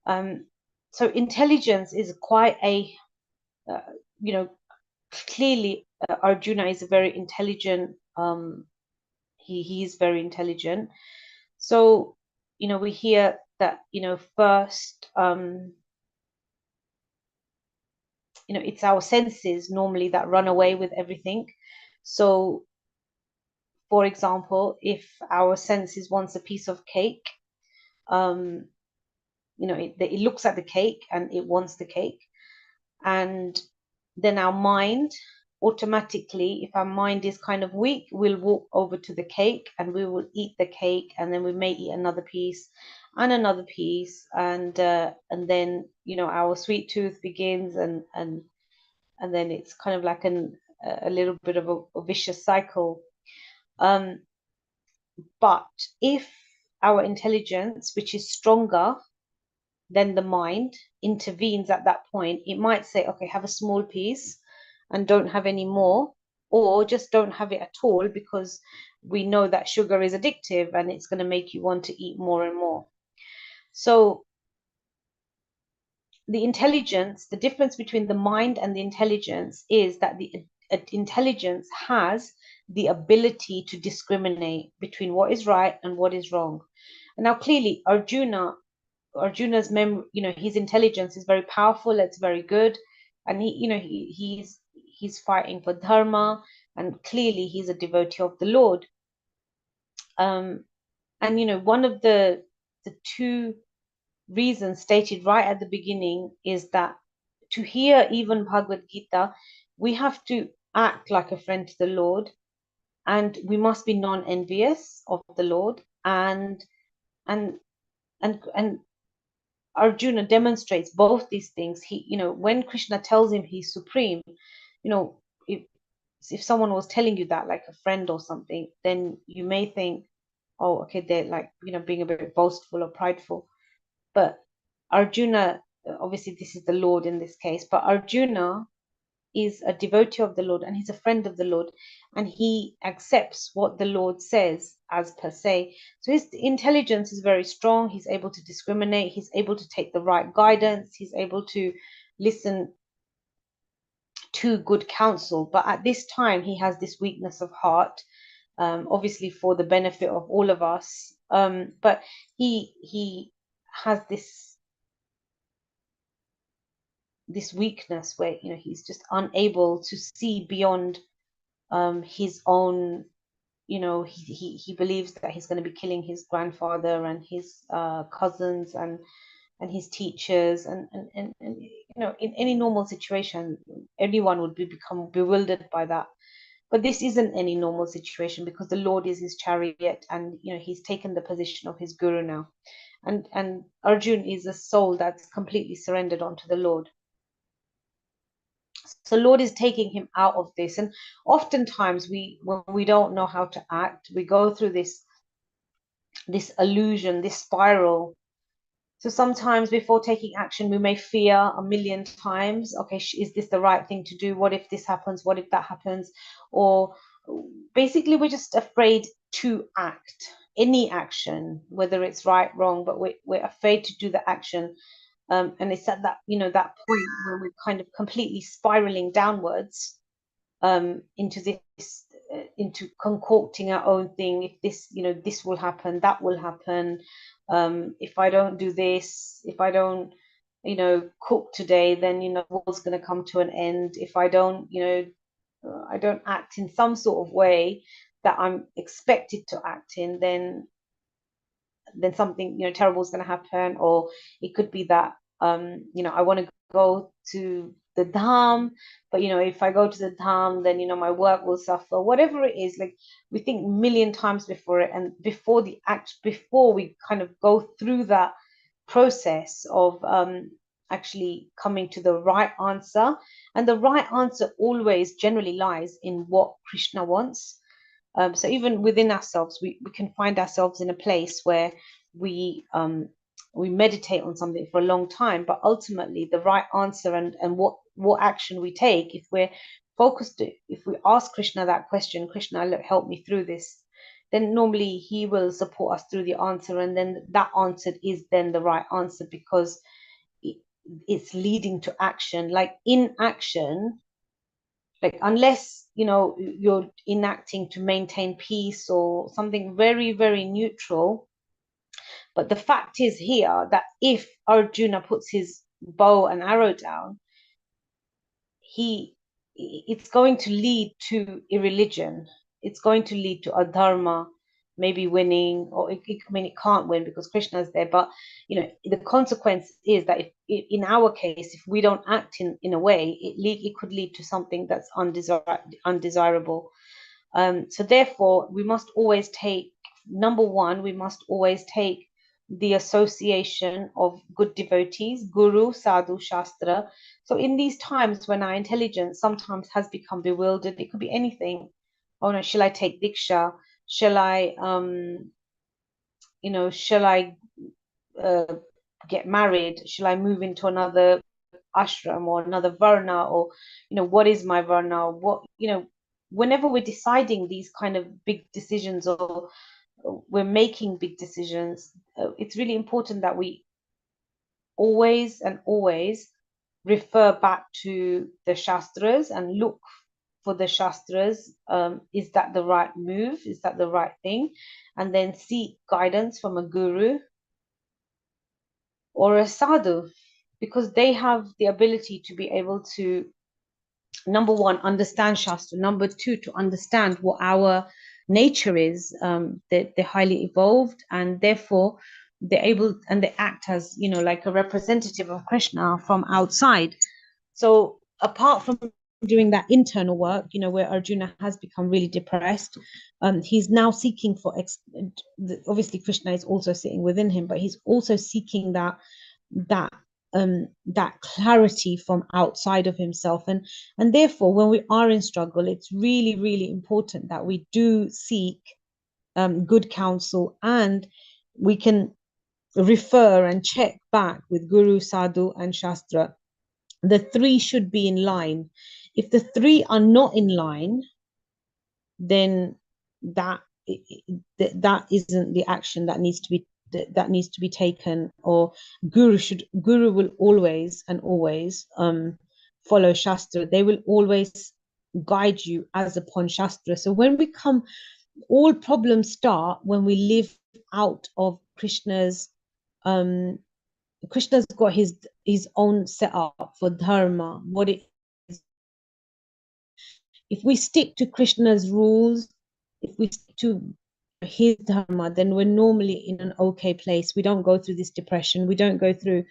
so intelligence is quite a, clearly Arjuna is a very intelligent, he is very intelligent. So, we hear that, first, it's our senses normally that run away with everything. So, for example, if our senses wants a piece of cake, it looks at the cake and it wants the cake, and then our mind automatically, if our mind is kind of weak, we'll walk over to the cake and we will eat the cake, and then we may eat another piece and another piece, and then our sweet tooth begins, and then it's kind of like a little bit of a vicious cycle. But if our intelligence, which is stronger than the mind, intervenes at that point, it might say, okay, have a small piece and don't have any more, or just don't have it at all, because we know that sugar is addictive and it's going to make you want to eat more and more. So the intelligence, the difference between the mind and the intelligence is that the intelligence has the ability to discriminate between what is right and what is wrong. And now clearly Arjuna's memory, his intelligence is very powerful, it's very good, and he's fighting for dharma, and clearly he's a devotee of the Lord. And one of the two reasons stated right at the beginning is that to hear even Bhagavad Gita, we have to act like a friend to the Lord, and we must be non-envious of the Lord, and Arjuna demonstrates both these things. He, when Krishna tells him he's supreme, if someone was telling you that, like a friend or something, then you may think, oh, okay, they're like, being a bit boastful or prideful. But Arjuna, obviously this is the Lord in this case, but Arjuna is a devotee of the Lord, and he's a friend of the Lord, and he accepts what the Lord says as per se. So his intelligence is very strong. He's able to discriminate. He's able to take the right guidance. He's able to listen to good counsel. But at this time, he has this weakness of heart, obviously for the benefit of all of us. But he has this weakness where he's just unable to see beyond his own. He believes that he's going to be killing his grandfather and his cousins and his teachers, and in any normal situation anyone would become bewildered by that. But this isn't any normal situation, because the Lord is his chariot, and he's taken the position of his guru now, and Arjun is a soul that's completely surrendered onto the Lord. So Lord is taking him out of this. And oftentimes when we don't know how to act, we go through this illusion, this spiral. So sometimes before taking action, we may fear a million times, okay, is this the right thing to do? What if this happens? What if that happens? Or basically we're just afraid to act, any action, whether it's right, wrong, but we're afraid to do the action. And it's at that, that point where we're kind of completely spiraling downwards into this into concocting our own thing. If this, this will happen, that will happen. If I don't do this, if I don't, cook today, then, the world's going to come to an end. If I don't, I don't act in some sort of way that I'm expected to act in, then something, terrible is going to happen. Or it could be that, I want to go to the dham, but if I go to the dham, then my work will suffer. Whatever it is, like, we think a million times before it, and before we kind of go through that process of actually coming to the right answer. And the right answer always generally lies in what Krishna wants. So even within ourselves, we can find ourselves in a place where we meditate on something for a long time, but ultimately the right answer and what action we take, if we're focused, if we ask Krishna that question, Krishna, look, help me through this, then normally he will support us through the answer, and then that answer is then the right answer, because it's leading to action. Like in action, like unless you're enacting to maintain peace or something very, very neutral. But the fact is here that if Arjuna puts his bow and arrow down, it's going to lead to irreligion. It's going to lead to adharma, maybe winning, or it can't win because Krishna is there. But the consequence is that if in our case, if we don't act in a way, it could lead to something that's undesirable. So therefore, we must always take, number one, we must always take the association of good devotees, Guru, Sadhu, Shastra. So in these times when our intelligence sometimes has become bewildered, it could be anything. Oh no, shall I take Diksha? Shall I, get married? Shall I move into another ashram or another varna? Or, what is my varna? What, whenever we're deciding these kind of big decisions, or we're making big decisions, it's really important that we always refer back to the Shastras and look for the Shastras. Is that the right move? Is that the right thing? And then seek guidance from a guru or a sadhu, because they have the ability to be able to, number one, understand Shastra, number two, to understand what our nature is. They're highly evolved, and therefore they're able, and they act as, like a representative of Krishna from outside. So apart from doing that internal work, where Arjuna has become really depressed, he's now seeking for, obviously Krishna is also sitting within him, but he's also seeking that clarity from outside of himself. And therefore, when we are in struggle, it's really, really important that we do seek good counsel, and we can refer and check back with Guru, Sadhu, and Shastra. The three should be in line. If the three are not in line, then that isn't the action that needs to be taken. Or Guru will always follow Shastra. They will always guide you as upon Shastra. So when we come, all problems start when we live out of Krishna's got his own setup for dharma, what it is. If we stick to Krishna's rules, if we stick to his dharma, then we're normally in an okay place. We don't go through this depression. We don't go through,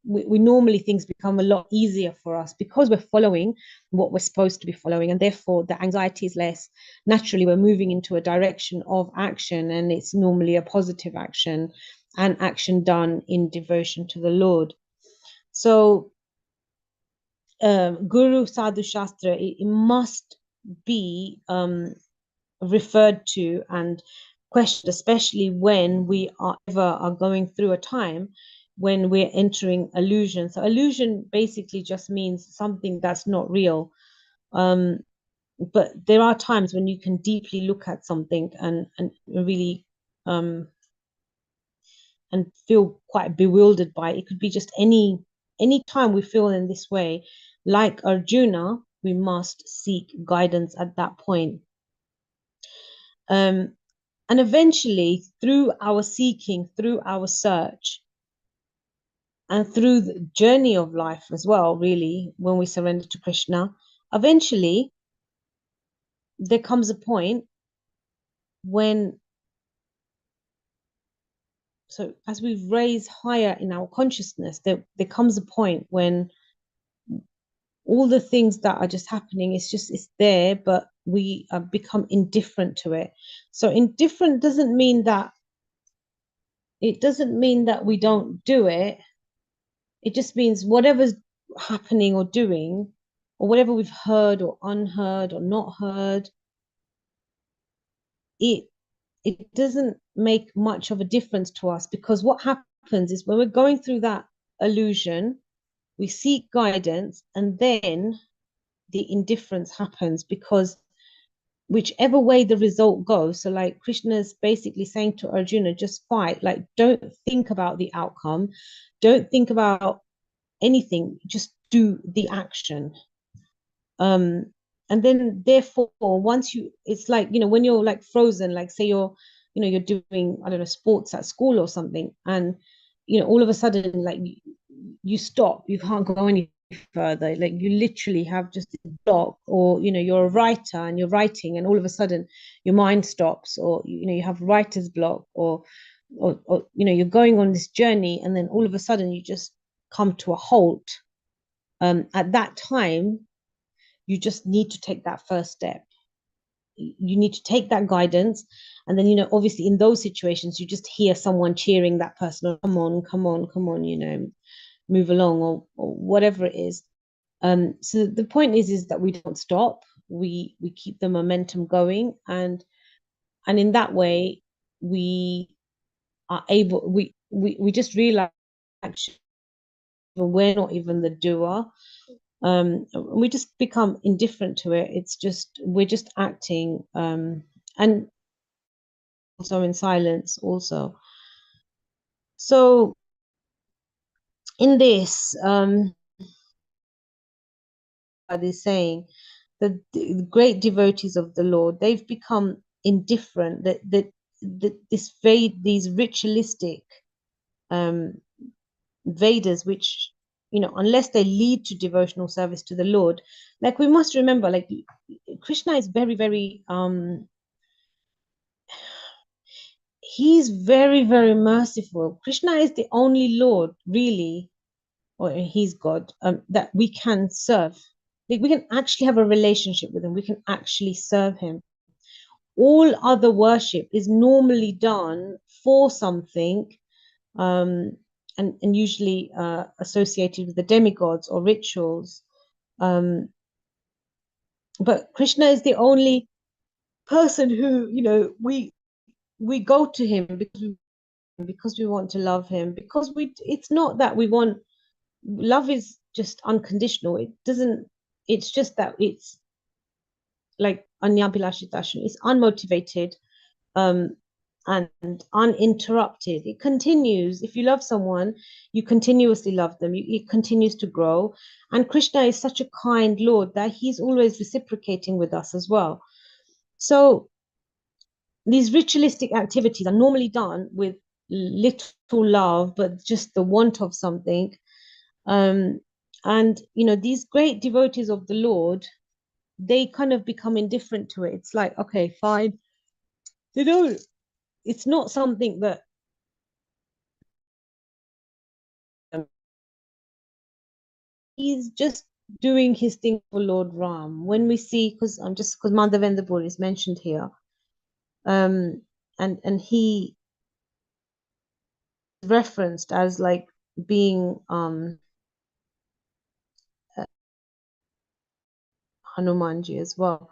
we normally, things become a lot easier for us because we're following what we're supposed to be following, and therefore the anxiety is less. Naturally, we're moving into a direction of action, and it's normally a positive action, and action done in devotion to the Lord. So Guru, Sadhu, Shastra, it must be referred to and questioned, especially when we are going through a time when we're entering illusion. So illusion basically just means something that's not real. But there are times when you can deeply look at something and really and feel quite bewildered by it. It could be just any time we feel in this way, like Arjuna, we must seek guidance at that point. And eventually, through our seeking, through our search, and through the journey of life as well, really, when we surrender to Krishna, eventually there comes a point when, so as we raise higher in our consciousness, there comes a point when all the things that are just happening, it's there, but we become indifferent to it. So indifferent doesn't mean that we don't do it. It just means whatever's happening or doing, or whatever we've heard or unheard or not heard, it doesn't make much of a difference to us, because what happens is when we're going through that illusion, we seek guidance, and then the indifference happens, because whichever way the result goes, so like Krishna's basically saying to Arjuna, just fight, like don't think about the outcome, don't think about anything, just do the action. And then therefore, once you, it's like, when you're like frozen, like say you're doing, I don't know, sports at school or something, and all of a sudden, like you stop, you can't go any further, like you literally have just a block, or you're a writer and you're writing, and all of a sudden your mind stops, or you have writer's block, or you're going on this journey, and then all of a sudden you just come to a halt. At that time, you just need to take that first step. You need to take that guidance, and then obviously in those situations you just hear someone cheering that person, come on, come on, come on, move along, or whatever it is. So the point is that we don't stop, we keep the momentum going, and in that way we are able, we just realize actually we're not even the doer. We just become indifferent to it. It's just, we're just acting, and also in silence also. So in this, is saying that the great devotees of the Lord, they've become indifferent, that these ritualistic Vedas, which unless they lead to devotional service to the Lord, like we must remember, like Krishna is very, very he's very, very merciful. Krishna is the only Lord, really, or he's God, that we can serve. Like we can actually have a relationship with him. We can actually serve him. All other worship is normally done for something, and usually associated with the demigods or rituals. But Krishna is the only person who, we go to him because we want to love him, because it's not that we want, love is just unconditional. It's just that it's like anyabhilashitashan, it's unmotivated, and uninterrupted. It continues. If you love someone, you continuously love them. It continues to grow. And Krishna is such a kind Lord that he's always reciprocating with us as well. So these ritualistic activities are normally done with little love, but just the want of something. And these great devotees of the Lord, they kind of become indifferent to it. It's like, okay, fine. They don't, it's not something that he's just doing his thing for Lord Ram. When we see, because Madhavendra is mentioned here, and he referenced as like being Hanumanji as well.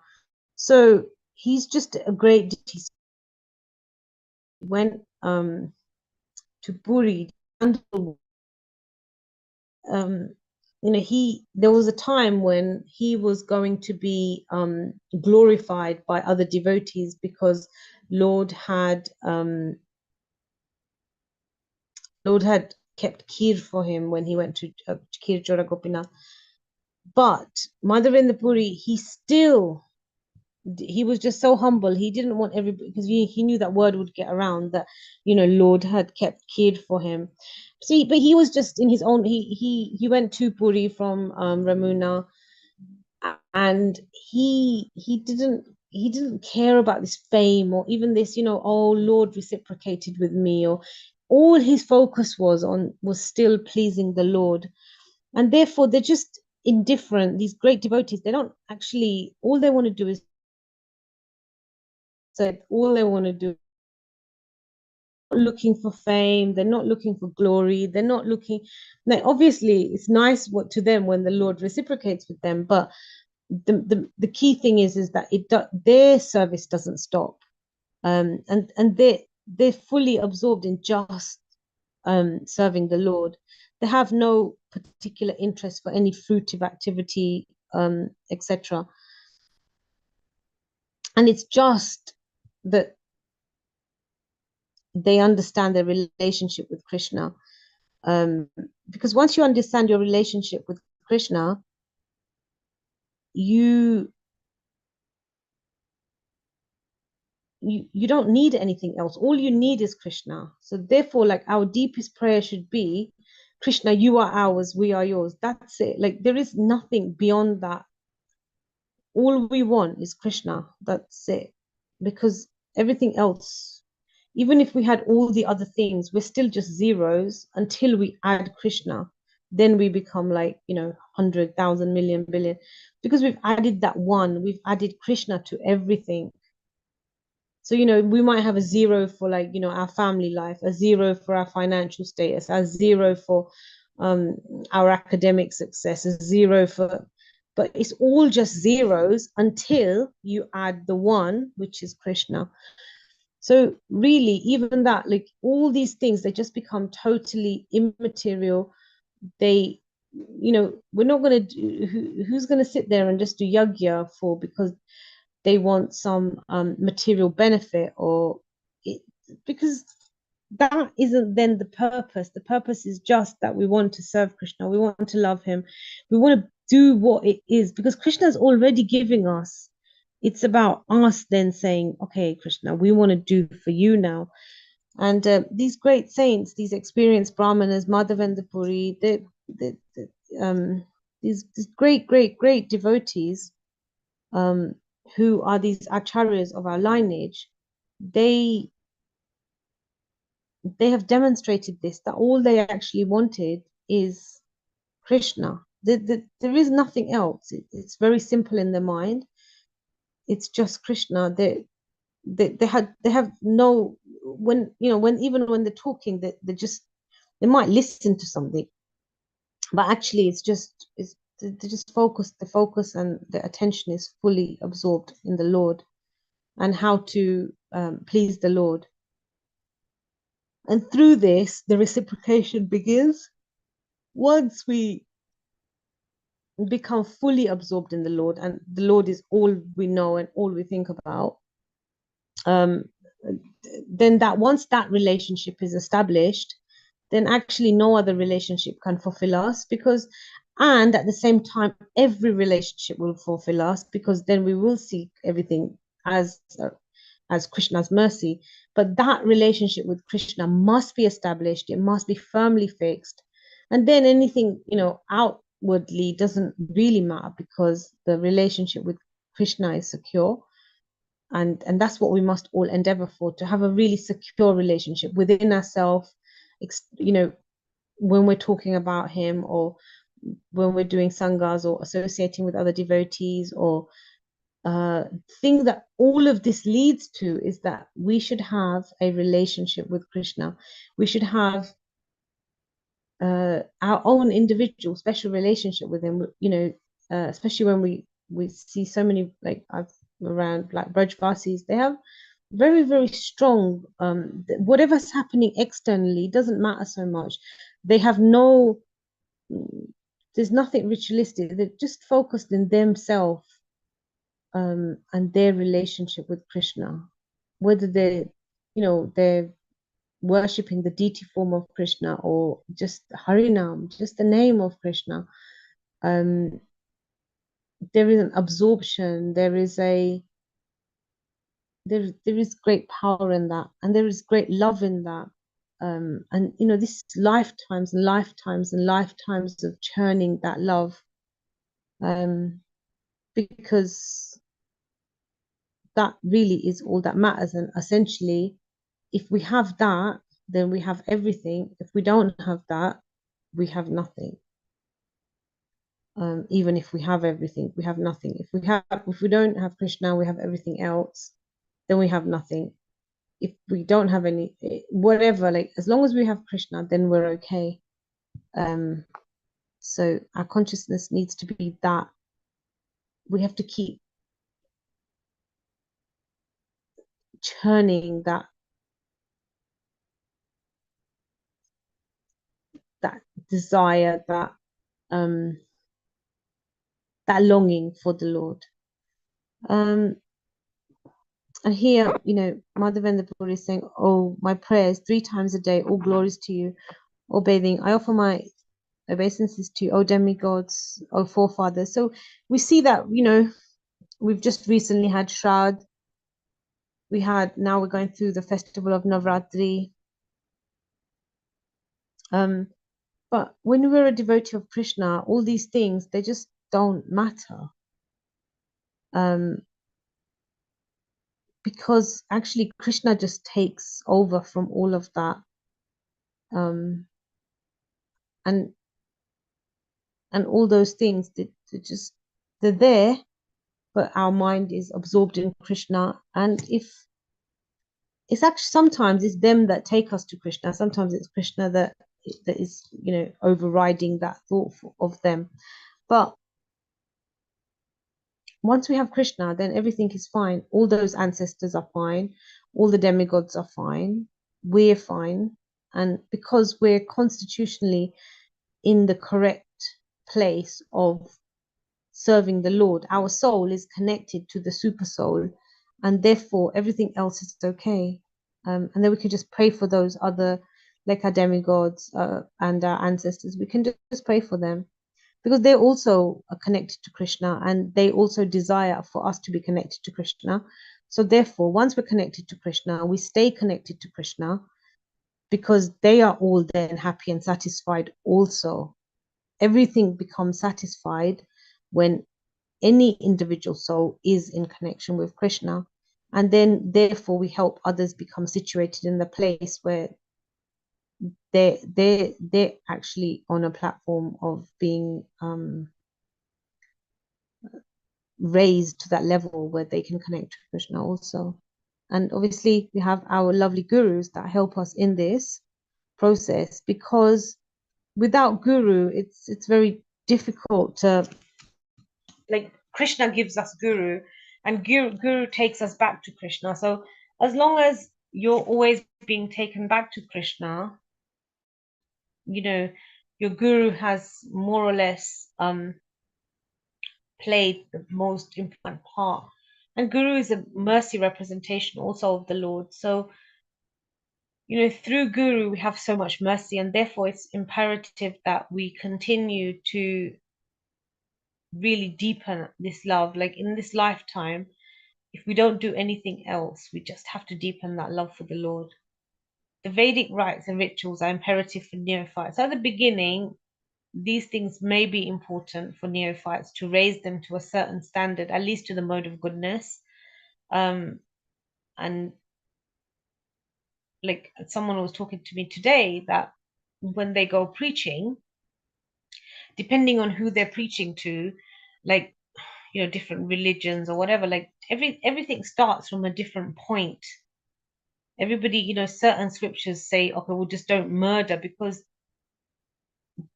So he's just a great deity. He went to Puri, and there was a time when he was going to be glorified by other devotees, because Lord had kept kheer for him when he went to Kheer Chora Gopinath. But Madhavendra Puri, he was just so humble. He didn't want everybody, because he knew that word would get around that, Lord had kept kid for him. See, but he was just in his own. He went to Puri from Ramuna, and he didn't care about this fame or even this, oh, Lord reciprocated with me, or all his focus was still pleasing the Lord. And therefore they're just indifferent. These great devotees, they don't actually, all they want to do is all they want to do, looking for fame, they're not looking for glory, they're not looking. Now obviously it's nice to them when the Lord reciprocates with them, but the key thing is that their service doesn't stop, and they're fully absorbed in just serving the Lord. They have no particular interest for any fruitive activity, etc. And it's just that they understand their relationship with Krishna, because once you understand your relationship with Krishna, you don't need anything else. All you need is Krishna. So therefore, like, our deepest prayer should be, Krishna, you are ours, we are yours. That's it. Like, there is nothing beyond that. All we want is Krishna. That's it. Because everything else, even if we had all the other things, we're still just zeros until we add Krishna. Then we become like, 100,000 million billion, because we've added that one, we've added Krishna to everything. So, we might have a zero for, like, our family life, a zero for our financial status, a zero for our academic success, a zero for, but it's all just zeros until you add the one, which is Krishna. So really, even that, like, all these things, they just become totally immaterial. They, we're not going to do, who's going to sit there and just do yagya for, because they want some material benefit, or because that isn't then the purpose. The purpose is just that we want to serve Krishna, we want to love him, we want to do what it is, because Krishna is already giving us. It's about us then saying, okay, Krishna, we want to do for you now. And these great saints, these experienced brahmanas, Madhavendra Puri, these great devotees, who are these acharyas of our lineage, they have demonstrated this, that all they actually wanted is Krishna. There is nothing else. It's very simple in their mind. It's just Krishna. They have no, when even when they're talking, they might listen to something, but actually they're just focused. The focus and the attention is fully absorbed in the Lord, and how to please the Lord. And through this, the reciprocation begins. Once we become fully absorbed in the Lord, and the Lord is all we know and all we think about, then once that relationship is established, then actually no other relationship can fulfill us, and at the same time, every relationship will fulfill us, because then we will see everything as Krishna's mercy. But that relationship with Krishna must be established. It must be firmly fixed. And then anything, outwardly doesn't really matter, because the relationship with Krishna is secure. And that's what we must all endeavor for, to have a really secure relationship within ourselves, when we're talking about him, or when we're doing sanghas, or associating with other devotees, or thing that all of this leads to is that we should have a relationship with Krishna. We should have our own individual special relationship with him, especially when we see so many, like, I've around, like, Brajvasis, they have very, very strong, whatever's happening externally doesn't matter so much. They have there's nothing ritualistic. They're just focused in themselves, and their relationship with Krishna, whether they're worshipping the deity form of Krishna, or just Harinam, just the name of Krishna. there is an absorption, there is great power in that, and there is great love in that. And you know, this is lifetimes and lifetimes and lifetimes of churning that love, because that really is all that matters. And essentially, if we have that, then we have everything. If we don't have that, we have nothing. Even if we have everything, we have nothing. If we don't have Krishna, we have everything else, then we have nothing. If we don't have any, whatever, like as long as we have Krishna, then we're okay. So our consciousness needs to be that. We have to keep churning that desire, that longing for the Lord. And here, you know, Madhavendra Puri is saying, oh, my prayers 3 times a day, all glories to you. O bathing, I offer my obeisances to you, O demigods, O forefathers. So we see that, you know, we've just recently had Shrad. Now we're going through the festival of Navratri. But when we're a devotee of Krishna, all these things, they just don't matter. Because actually Krishna just takes over from all of that. And all those things, they're there, but our mind is absorbed in Krishna. And if it's actually, sometimes it's them that take us to Krishna, sometimes it's Krishna that is, you know, overriding that thought of them. But once we have Krishna, then everything is fine. All those ancestors are fine, all the demigods are fine, we're fine. And because we're constitutionally in the correct place of serving the Lord, our soul is connected to the super soul, and therefore everything else is okay. And then we can just pray for those other, like our demigods and our ancestors. We can just pray for them, because they also are connected to Krishna, and they also desire for us to be connected to Krishna. So therefore, once we're connected to Krishna, we stay connected to Krishna, because they are all then happy and satisfied also. Everything becomes satisfied when any individual soul is in connection with Krishna. And then therefore we help others become situated in the place where they're actually on a platform of being raised to that level where they can connect to Krishna also. And obviously we have our lovely gurus that help us in this process, because without guru, it's very difficult to, like, Krishna gives us guru, and guru takes us back to Krishna. So as long as you're always being taken back to Krishna, you know, your guru has more or less played the most important part. And guru is a mercy representation also of the Lord. So, you know, through guru we have so much mercy, and therefore it's imperative that we continue to really deepen this love. Like in this lifetime, if we don't do anything else, we just have to deepen that love for the Lord. The Vedic rites and rituals are imperative for neophytes. At the beginning, these things may be important for neophytes to raise them to a certain standard, at least to the mode of goodness. And like someone was talking to me today, that when they go preaching, depending on who they're preaching to, like, you know, different religions or whatever, like everything starts from a different point. Everybody, you know, certain scriptures say, okay, well, just don't murder, because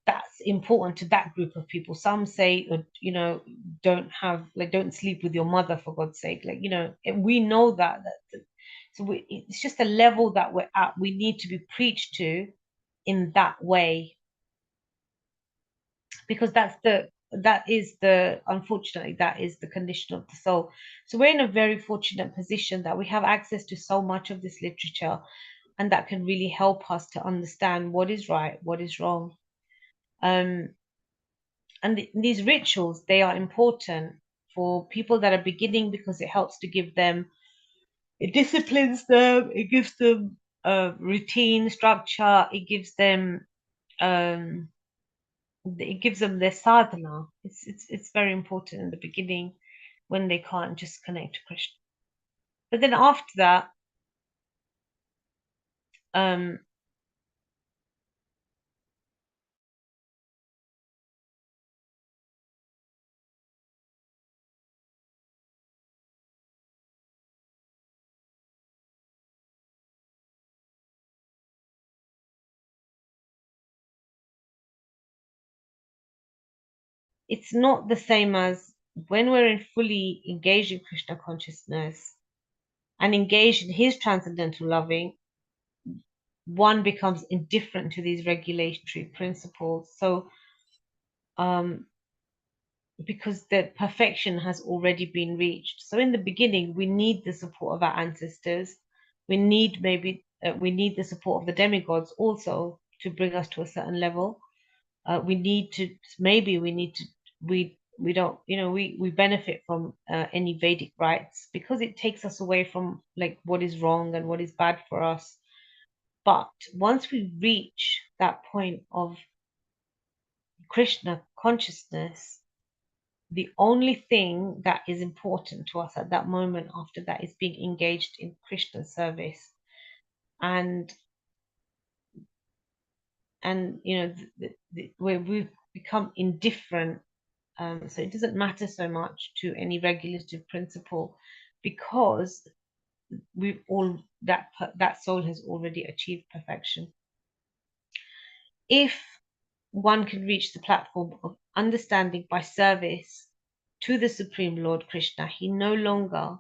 that's important to that group of people. Some say, you know, don't sleep with your mother, for God's sake. Like, you know, we know that so it's just a level that we're at. We need to be preached to in that way, because unfortunately, that is the condition of the soul. So we're in a very fortunate position that we have access to so much of this literature, and that can really help us to understand what is right, what is wrong. And these rituals, they are important for people that are beginning because it helps to give them, it disciplines them, it gives them routine, structure, it gives them their sadhana. It's very important in the beginning when they can't just connect to Krishna. But then after that, it's not the same as when we're fully engaged in Krishna consciousness and engaged in his transcendental loving, one becomes indifferent to these regulatory principles. So because the perfection has already been reached. So in the beginning, we need the support of our ancestors. We need the support of the demigods also to bring us to a certain level. We don't, we benefit from any Vedic rites because it takes us away from like what is wrong and what is bad for us. But once we reach that point of Krishna consciousness, the only thing that is important to us at that moment after that is being engaged in Krishna service. And where we've become indifferent, so it doesn't matter so much to any regulative principle because that soul has already achieved perfection. If one can reach the platform of understanding by service to the Supreme Lord Krishna, he no longer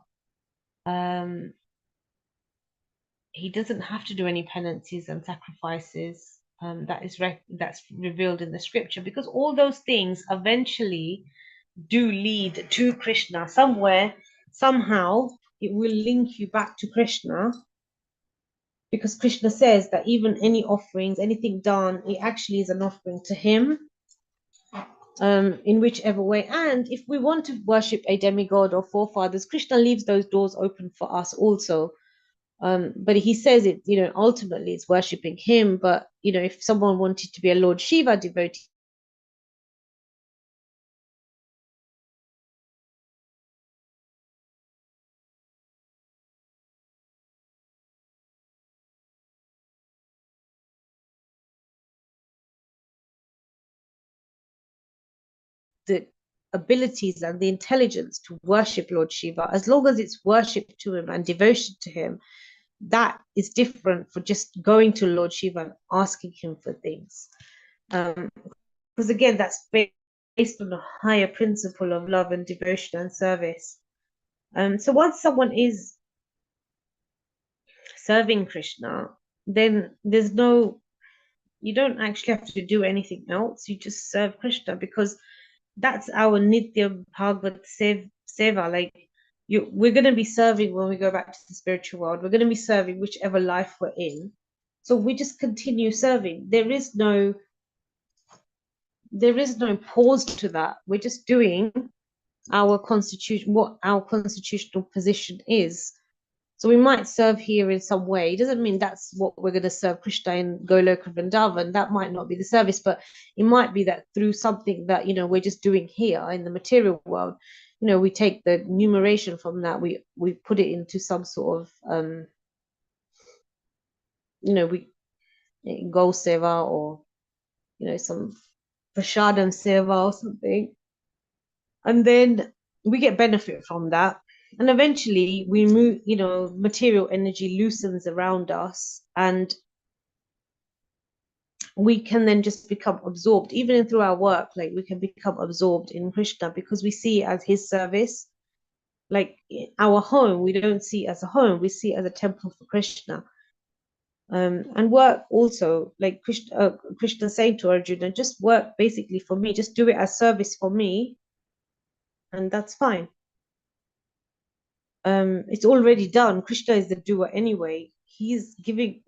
he doesn't have to do any penances and sacrifices that's revealed in the scripture, because all those things eventually do lead to Krishna. Somewhere, somehow, it will link you back to Krishna, because Krishna says that even any offerings, anything done, it actually is an offering to him, in whichever way. And if we want to worship a demigod or forefathers, Krishna leaves those doors open for us also. But he says it, ultimately it's worshipping him. But, if someone wanted to be a Lord Shiva devotee, the abilities and the intelligence to worship Lord Shiva, as long as it's worship to him and devotion to him, that is different for just going to Lord Shiva and asking him for things. Because again, that's based on a higher principle of love and devotion and service. So once someone is serving Krishna, then you don't actually have to do anything else. You just serve Krishna, because that's our Nitya Bhagavad Seva. Like, we're going to be serving when we go back to the spiritual world. We're going to be serving whichever life we're in. So we just continue serving. There is no pause to that. We're just doing what our constitutional position is. So we might serve here in some way. It doesn't mean that's what we're going to serve Krishna in Goloka Vrindavan. That might not be the service, but it might be that through something that, we're just doing here in the material world, we take the numeration from that, we put it into some sort of, Gol Seva, or, some Prashadam Seva or something. And then we get benefit from that. And eventually we move, material energy loosens around us, and we can then just become absorbed, even through our work. Like, we can become absorbed in Krishna because we see it as his service. Like, our home, we don't see it as a home, we see it as a temple for Krishna. And work also, like Krishna saying to Arjuna, just work basically for me, just do it as service for me, and that's fine. It's already done. Krishna is the doer anyway. He's giving,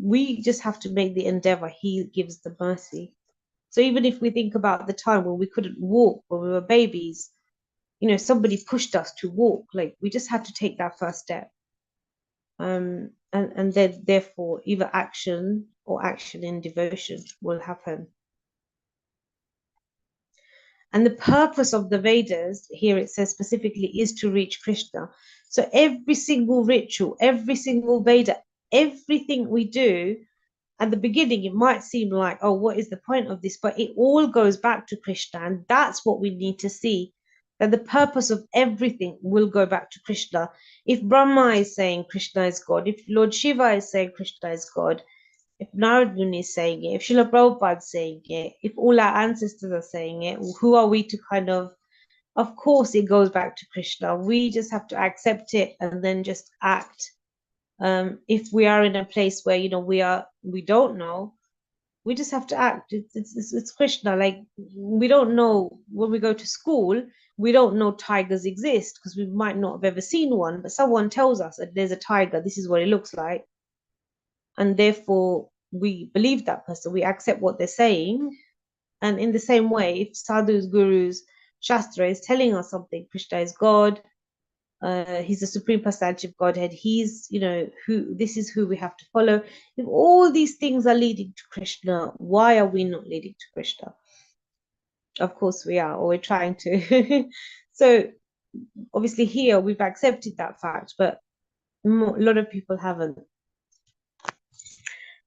we just have to make the endeavor. He gives the mercy. So even if we think about the time when we couldn't walk, when we were babies, you know, somebody pushed us to walk. Like, we just had to take that first step. And then therefore either action or action in devotion will happen. And the purpose of the Vedas, here it says specifically, is to reach Krishna. So every single ritual, every single Veda, everything we do, at the beginning, it might seem like, oh, what is the point of this? But it all goes back to Krishna. And that's what we need to see, that the purpose of everything will go back to Krishna. If Brahma is saying Krishna is God, if Lord Shiva is saying Krishna is God, if Narad Muni is saying it, if Srila Prabhupada is saying it, if all our ancestors are saying it, who are we to kind of course it goes back to Krishna. We just have to accept it and then just act. If we are in a place where, you know, we don't know, we just have to act. It's Krishna. Like, we don't know, when we go to school, we don't know tigers exist because we might not have ever seen one, but someone tells us that there's a tiger, this is what it looks like. And therefore we believe that person, we accept what they're saying. And in the same way, if sadhus, gurus, shastra is telling us something, Krishna is God, he's the supreme personality of Godhead, he's, you know, this is who we have to follow. If all these things are leading to Krishna, why are we not leading to Krishna? Of course we are, or we're trying to. So obviously here we've accepted that fact, but a lot of people haven't.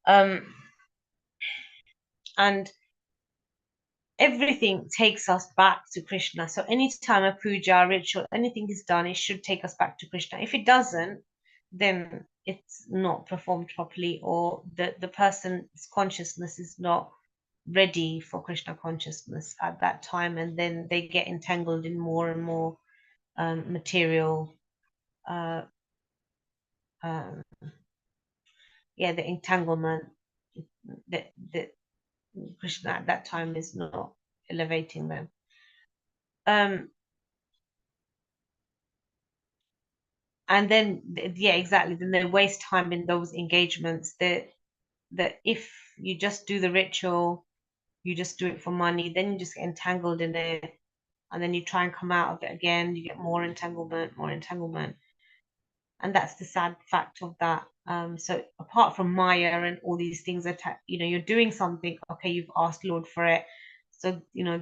And everything takes us back to Krishna. So anytime a puja, ritual, anything is done, it should take us back to Krishna. If it doesn't, then it's not performed properly, or the person's consciousness is not ready for Krishna consciousness at that time, and then they get entangled in more and more material, the entanglement. The Krishna at that time is not elevating them. And then, yeah, exactly, then they waste time in those engagements. That if you just do the ritual, you just do it for money, then you just get entangled in it, and then you try and come out of it again, you get more entanglement. And that's the sad fact of that. So apart from Maya and all these things that, you know, you're doing something, okay, you've asked Lord for it, so, you know,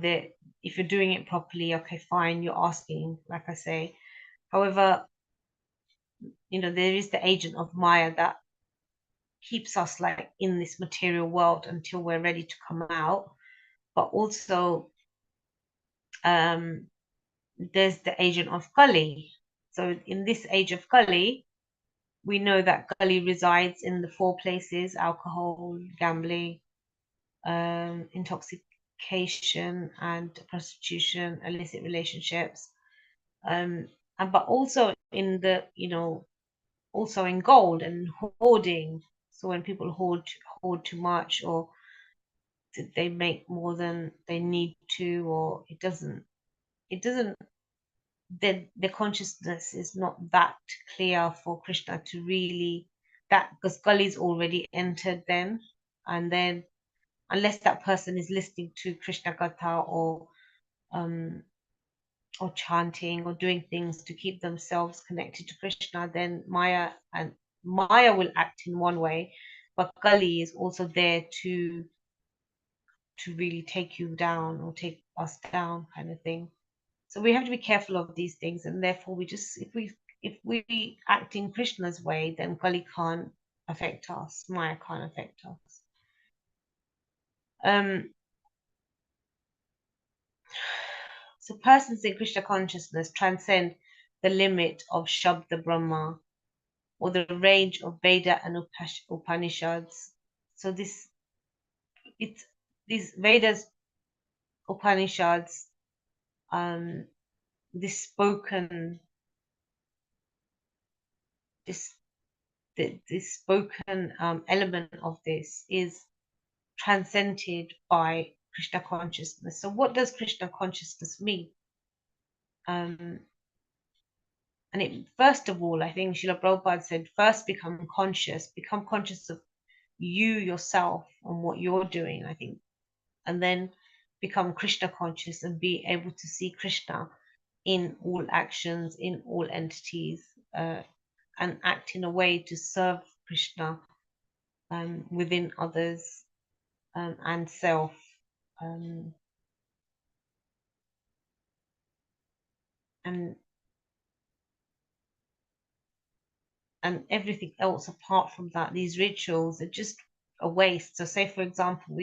if you're doing it properly, okay, fine, you're asking, like I say. However, you know, there is the agent of Maya that keeps us like in this material world until we're ready to come out. But also there's the agent of Kali. So in this age of Kali, we know that Kali resides in the 4 places: alcohol, gambling, intoxication, and prostitution, illicit relationships, but also in the, you know, also in gold and hoarding. So when people hoard too much, or they make more than they need to, or it doesn't, the consciousness is not that clear for Krishna to really, that, because Kali's already entered then. And then unless that person is listening to Krishna Katha, or chanting, or doing things to keep themselves connected to Krishna, then Maya will act in one way, but Kali is also there to really take you down, or take us down, kind of thing. So we have to be careful of these things, and therefore we just, if we act in Krishna's way, then Kali can't affect us, Maya can't affect us. So persons in Krishna consciousness transcend the limit of Shabda Brahma, or the range of Veda and Upanishads. So these Vedas, Upanishads, this spoken element of this is transcended by Krishna consciousness. So what does Krishna consciousness mean? And first of all, I think Srila Prabhupada said, first become conscious of you yourself and what you're doing. I think and then become Krishna conscious and be able to see Krishna in all actions, in all entities, and act in a way to serve Krishna within others and self. And everything else apart from that, these rituals are just a waste. So say, for example,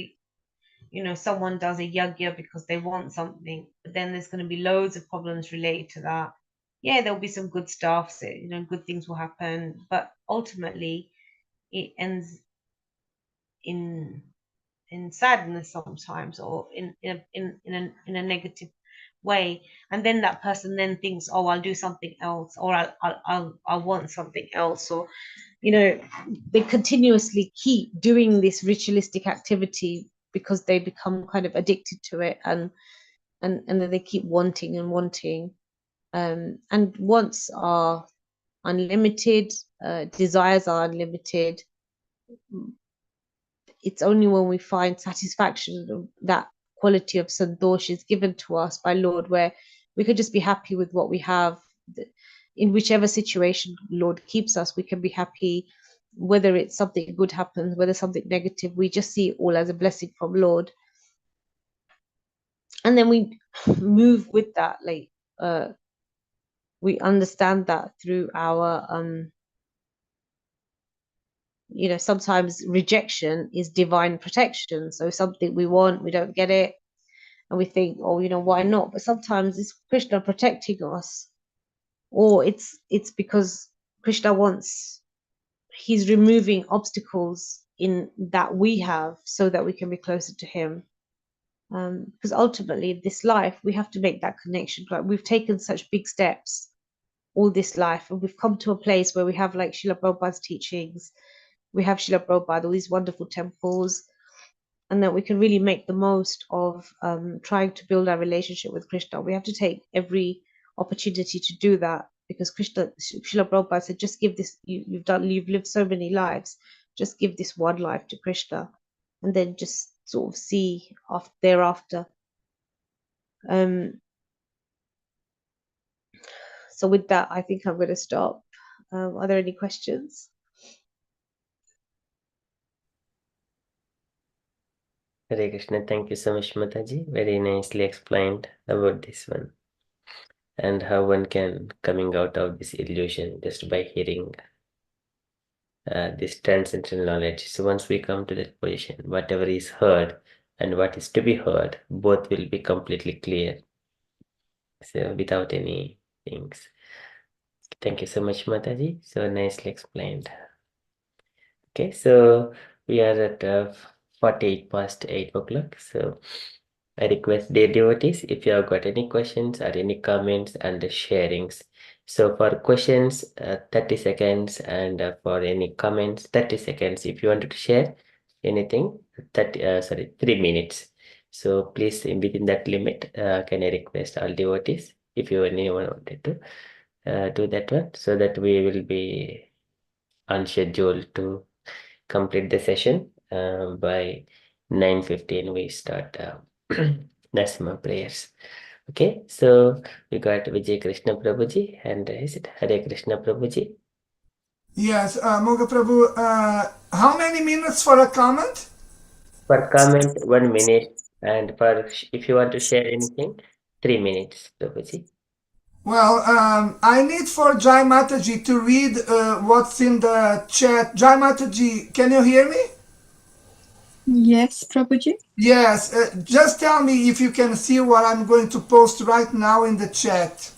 someone does a yagya because they want something, but then there's going to be loads of problems related to that. Yeah, there'll be some good stuff, so good things will happen, but ultimately it ends in sadness sometimes, or in a negative way. And then that person then thinks, oh, I'll do something else, or I'll want something else, or they continuously keep doing this ritualistic activity because they become kind of addicted to it, and then they keep wanting and wanting, and wants are unlimited, desires are unlimited. It's only when we find satisfaction, that quality of santosh is given to us by Lord, where we can just be happy with what we have. In whichever situation Lord keeps us, we can be happy, whether it's something good happens, whether something negative, we just see it all as a blessing from Lord. And then we move with that, like we understand that through our sometimes rejection is divine protection. So something we want, we don't get it, and we think, oh, why not? But sometimes it's Krishna protecting us, or it's because Krishna he's removing obstacles in that we have, so that we can be closer to him. Because ultimately in this life we have to make that connection. Like, we've taken such big steps all this life, and we've come to a place where we have, like, Srila Prabhupada's teachings, we have Srila Prabhupada, all these wonderful temples, and that we can really make the most of trying to build our relationship with Krishna. We have to take every opportunity to do that, because Srila Prabhupada said, just give this, you've lived so many lives, just give this one life to Krishna, and then just sort of see thereafter. So with that, I think I'm going to stop. Are there any questions? Hare Krishna, thank you so much, Mataji. Very nicely explained about this one, and how one can coming out of this illusion just by hearing this transcendental knowledge. So once we come to that position, whatever is heard and what is to be heard, both will be completely clear. So without any things. Thank you so much, Mataji. So nicely explained. Okay, so we are at 48 past 8 o'clock. So I request dear devotees, if you have got any questions or any comments and sharings. So for questions, 30 seconds, and for any comments, 30 seconds. If you wanted to share anything, 3 minutes. So please, within that limit, can I request all devotees, if anyone wanted to do that one, so that we will be on schedule to complete the session by 9:15. We start Nasima prayers. Okay, so we got Vijay Krishna Prabhuji, and is it Hare Krishna Prabhuji? Yes, Moga Prabhu, how many minutes for a comment? For comment, 1 minute, and for if you want to share anything, 3 minutes, Prabhuji. Well, I need for Jai Mataji to read what's in the chat. Jai Mataji, can you hear me? Yes, Prabhuji. Yes, just tell me if you can see what I'm going to post right now in the chat.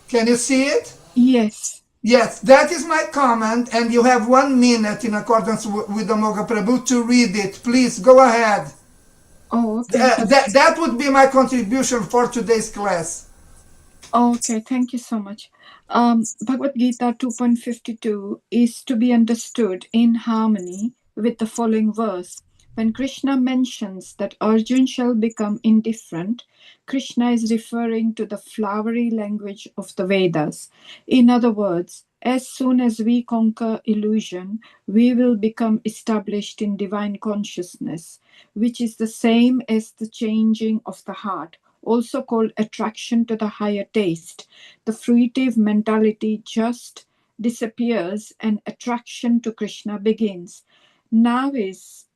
Can you see it? Yes. Yes, that is my comment, and you have 1 minute in accordance with the Moga Prabhu to read it. Please go ahead. Oh, okay. That would be my contribution for today's class. Okay, thank you so much. Bhagavadgita 2.52 is to be understood in harmony with the following verse. When Krishna mentions that Arjun shall become indifferent, Krishna is referring to the flowery language of the Vedas. In other words, As soon as we conquer illusion, we will become established in divine consciousness, which is the same as the changing of the heart, also called attraction to the higher taste. The fruitive mentality just disappears and attraction to Krishna begins. Now is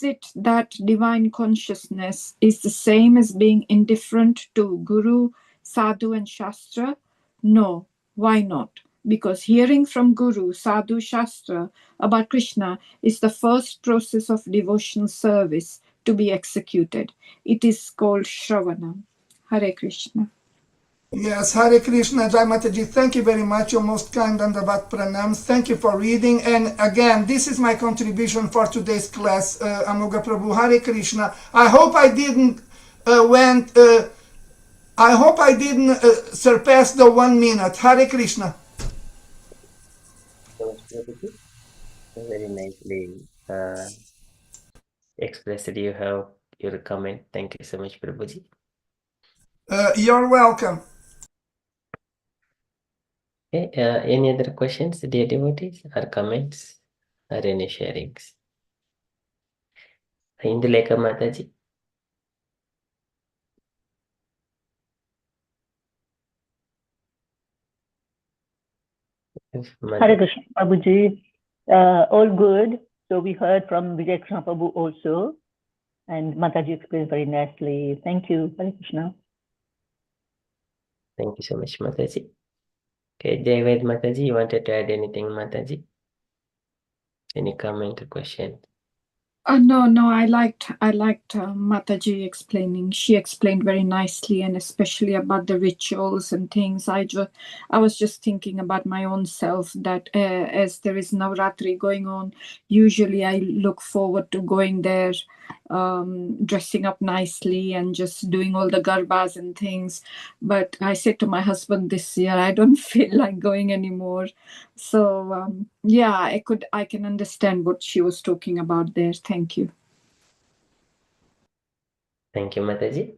it that divine consciousness is the same as being indifferent to Guru, Sadhu and Shastra? No. Why not? Because hearing from Guru, Sadhu, Shastra about Krishna is the first process of devotional service to be executed. It is called Shravanam. Hare Krishna. Yes, Hare Krishna, Jai Mataji, thank you very much, your most kind Dandavat Pranams. Thank you for reading. And again, this is my contribution for today's class, Amoga Prabhu, Hare Krishna. I hope I didn't surpass the 1 minute. Hare Krishna. So much, Prabhuji. Very nicely expressed you have your comment. Thank you so much, Prabhuji. You're welcome. Okay, any other questions, dear devotees, or comments, or any sharings? Induleka Mataji. Hare Krishna, Prabhuji. All good. So we heard from Vijay Krishna Prabhu also, and Mataji explained very nicely. Thank you, Hare Krishna. Thank you so much, Mataji. Okay, Jayaved Mataji, you wanted to add anything, Mataji? Any comment or question? No, I liked Mataji explaining. She explained very nicely, and especially about the rituals and things. I was just thinking about my own self that as there is Navratri going on, usually I look forward to going there, dressing up nicely and just doing all the garbas and things. But I said to my husband this year, I don't feel like going anymore. So yeah, I can understand what she was talking about there. Thank you. Thank you, Mataji.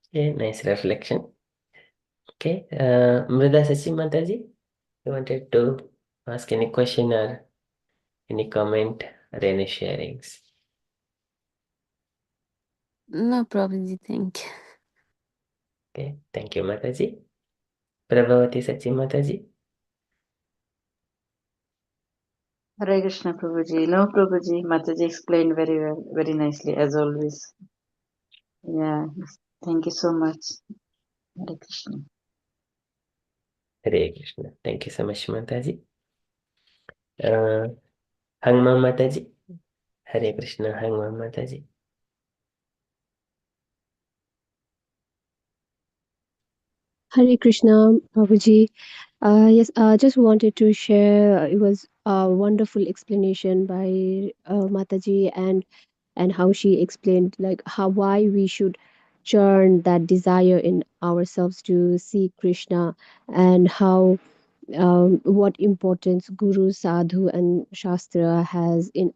Okay, nice reflection. Okay, Mrida Sachi Mataji, you wanted to ask any question or any comment or any sharings? No, Prabhuji, thank you. Okay, thank you, Mataji. Prabhavati Sachi Mataji. Hare Krishna, Prabhuji. No, Prabhuji. Mataji explained very well, very nicely, as always. Yeah. Thank you so much. Hare Krishna. Hare Krishna. Thank you so much, Mataji. Hangma Mataji. Hare Krishna, Hangma Mataji. Hare Krishna, Prabhuji. Yes, I just wanted to share. It was a wonderful explanation by Mataji, and how she explained like why we should churn that desire in ourselves to see Krishna, and how what importance Guru, Sadhu, and Shastra has in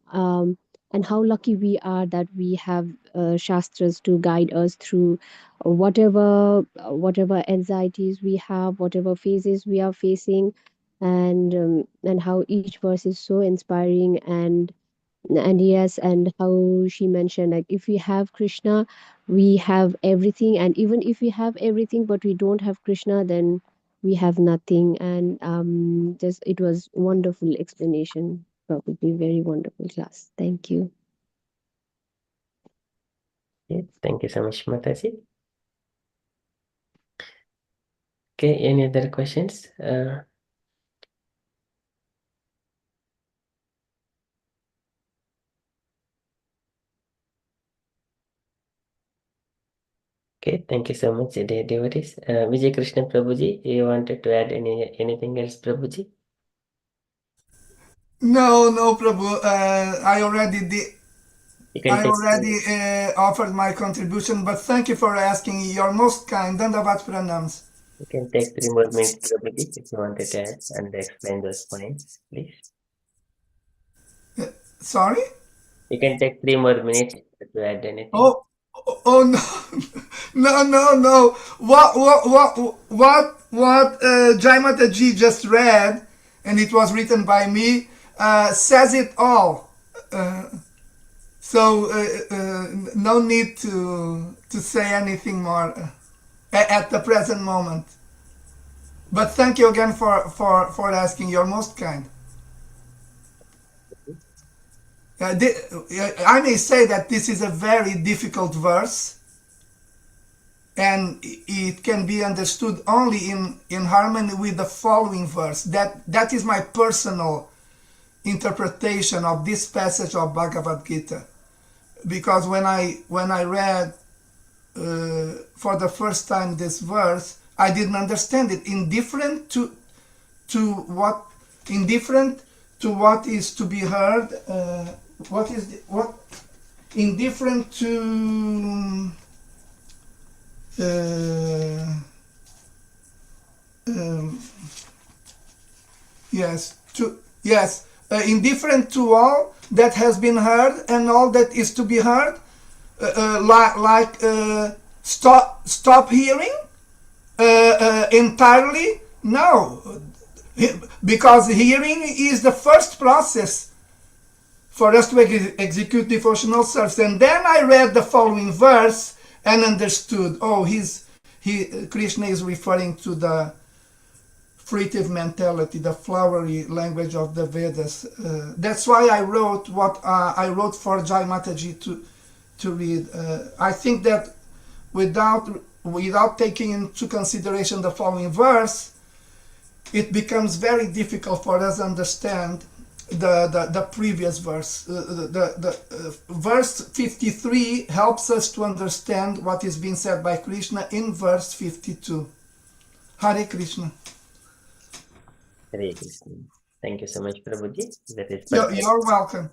and how lucky we are that we have Shastras to guide us through whatever anxieties we have, whatever phases we are facing, and how each verse is so inspiring, and yes, and how she mentioned like if we have Krishna, we have everything, and even if we have everything but we don't have Krishna, then we have nothing. And just it was wonderful explanation, probably very wonderful class. Thank you. Yes, thank you so much, Mataji. Okay, any other questions? Okay, thank you so much, dear devotees. Vijay Krishna Prabhuji, you wanted to add anything else, Prabhuji? No, Prabhu. I already did. You can I take already offered my contribution, but thank you for asking. You're most kind. Dandavat Pranams. you can take 3 more minutes, Prabhuji, if you wanted to add and explain those points, please. Sorry? You can take 3 more minutes to add anything. Oh no, no. What Jai Mataji just read and it was written by me, says it all. So no need to say anything more at the present moment. But thank you again for asking. You're most kind. I may say that this is a very difficult verse, and it can be understood only in harmony with the following verse. That is my personal interpretation of this passage of Bhagavad Gita. Because when I read for the first time this verse, I didn't understand it. Indifferent to what is to be heard. Indifferent to indifferent to all that has been heard and all that is to be heard, stop hearing entirely. No, because hearing is the first process for us to execute devotional service. And then I read the following verse and understood, Krishna is referring to the fruitive mentality, the flowery language of the Vedas. That's why I wrote what I wrote for Jai Mataji to read. I think that without taking into consideration the following verse, it becomes very difficult for us to understand the previous verse. Verse 53 helps us to understand what is being said by Krishna in verse 52. Hare Krishna. Hare Krishna. Thank you so much, Prabhuji. That is You're welcome.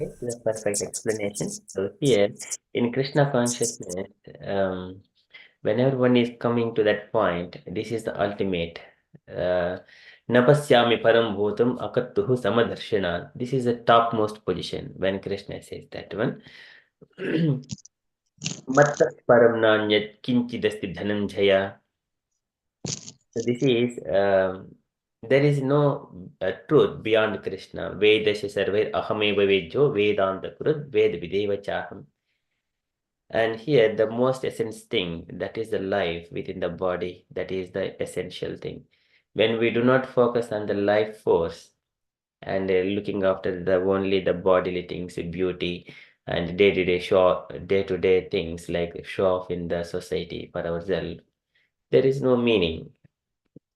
Okay, the perfect explanation. So here in Krishna consciousness, whenever one is coming to that point, this is the ultimate. Napasyami param bhutam akattuhu samadarshana. This is the topmost position when Krishna says that one. Mattat param nanyat kinchidasti dhananjaya. So this is, there is no truth beyond Krishna. Vedasya sarvair ahameva vedjo vedanta krut ved videva chaham. And here the most essential thing, that is the life within the body, that is the essential thing. When we do not focus on the life force and looking after only the bodily things, beauty, and day-to-day things like show off in the society for ourselves, there is no meaning.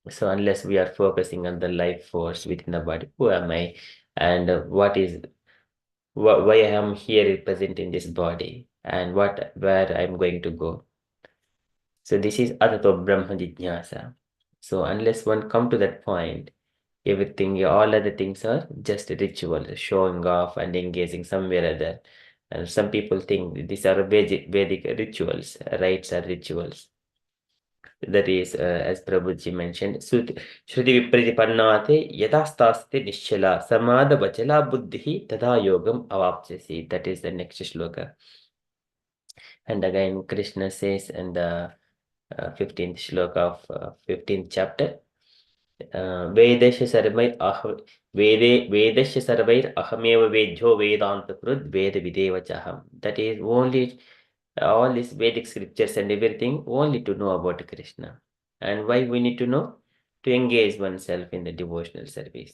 So unless we are focusing on the life force within the body, who am I, and why I am here present in this body, and where I'm going to go. So this is Atato Brahma Jijnasa. So unless one come to that point, all other things are just rituals, showing off and engaging somewhere or other. And some people think these are Vedic rituals, rites are rituals. That is, as Prabhuji mentioned, Shruti Vipratipannate Yatastaste Nishala Samada Vachala Buddhi Tada Yogam Avapsyasi. That is the next shloka. And again, Krishna says in the 15th shloka of 15th chapter, Vedasya sarvair ahameva vedjo vedanta krud veda videva chaham. That is only all these Vedic scriptures and everything only to know about Krishna. And why we need to know? To engage oneself in the devotional service.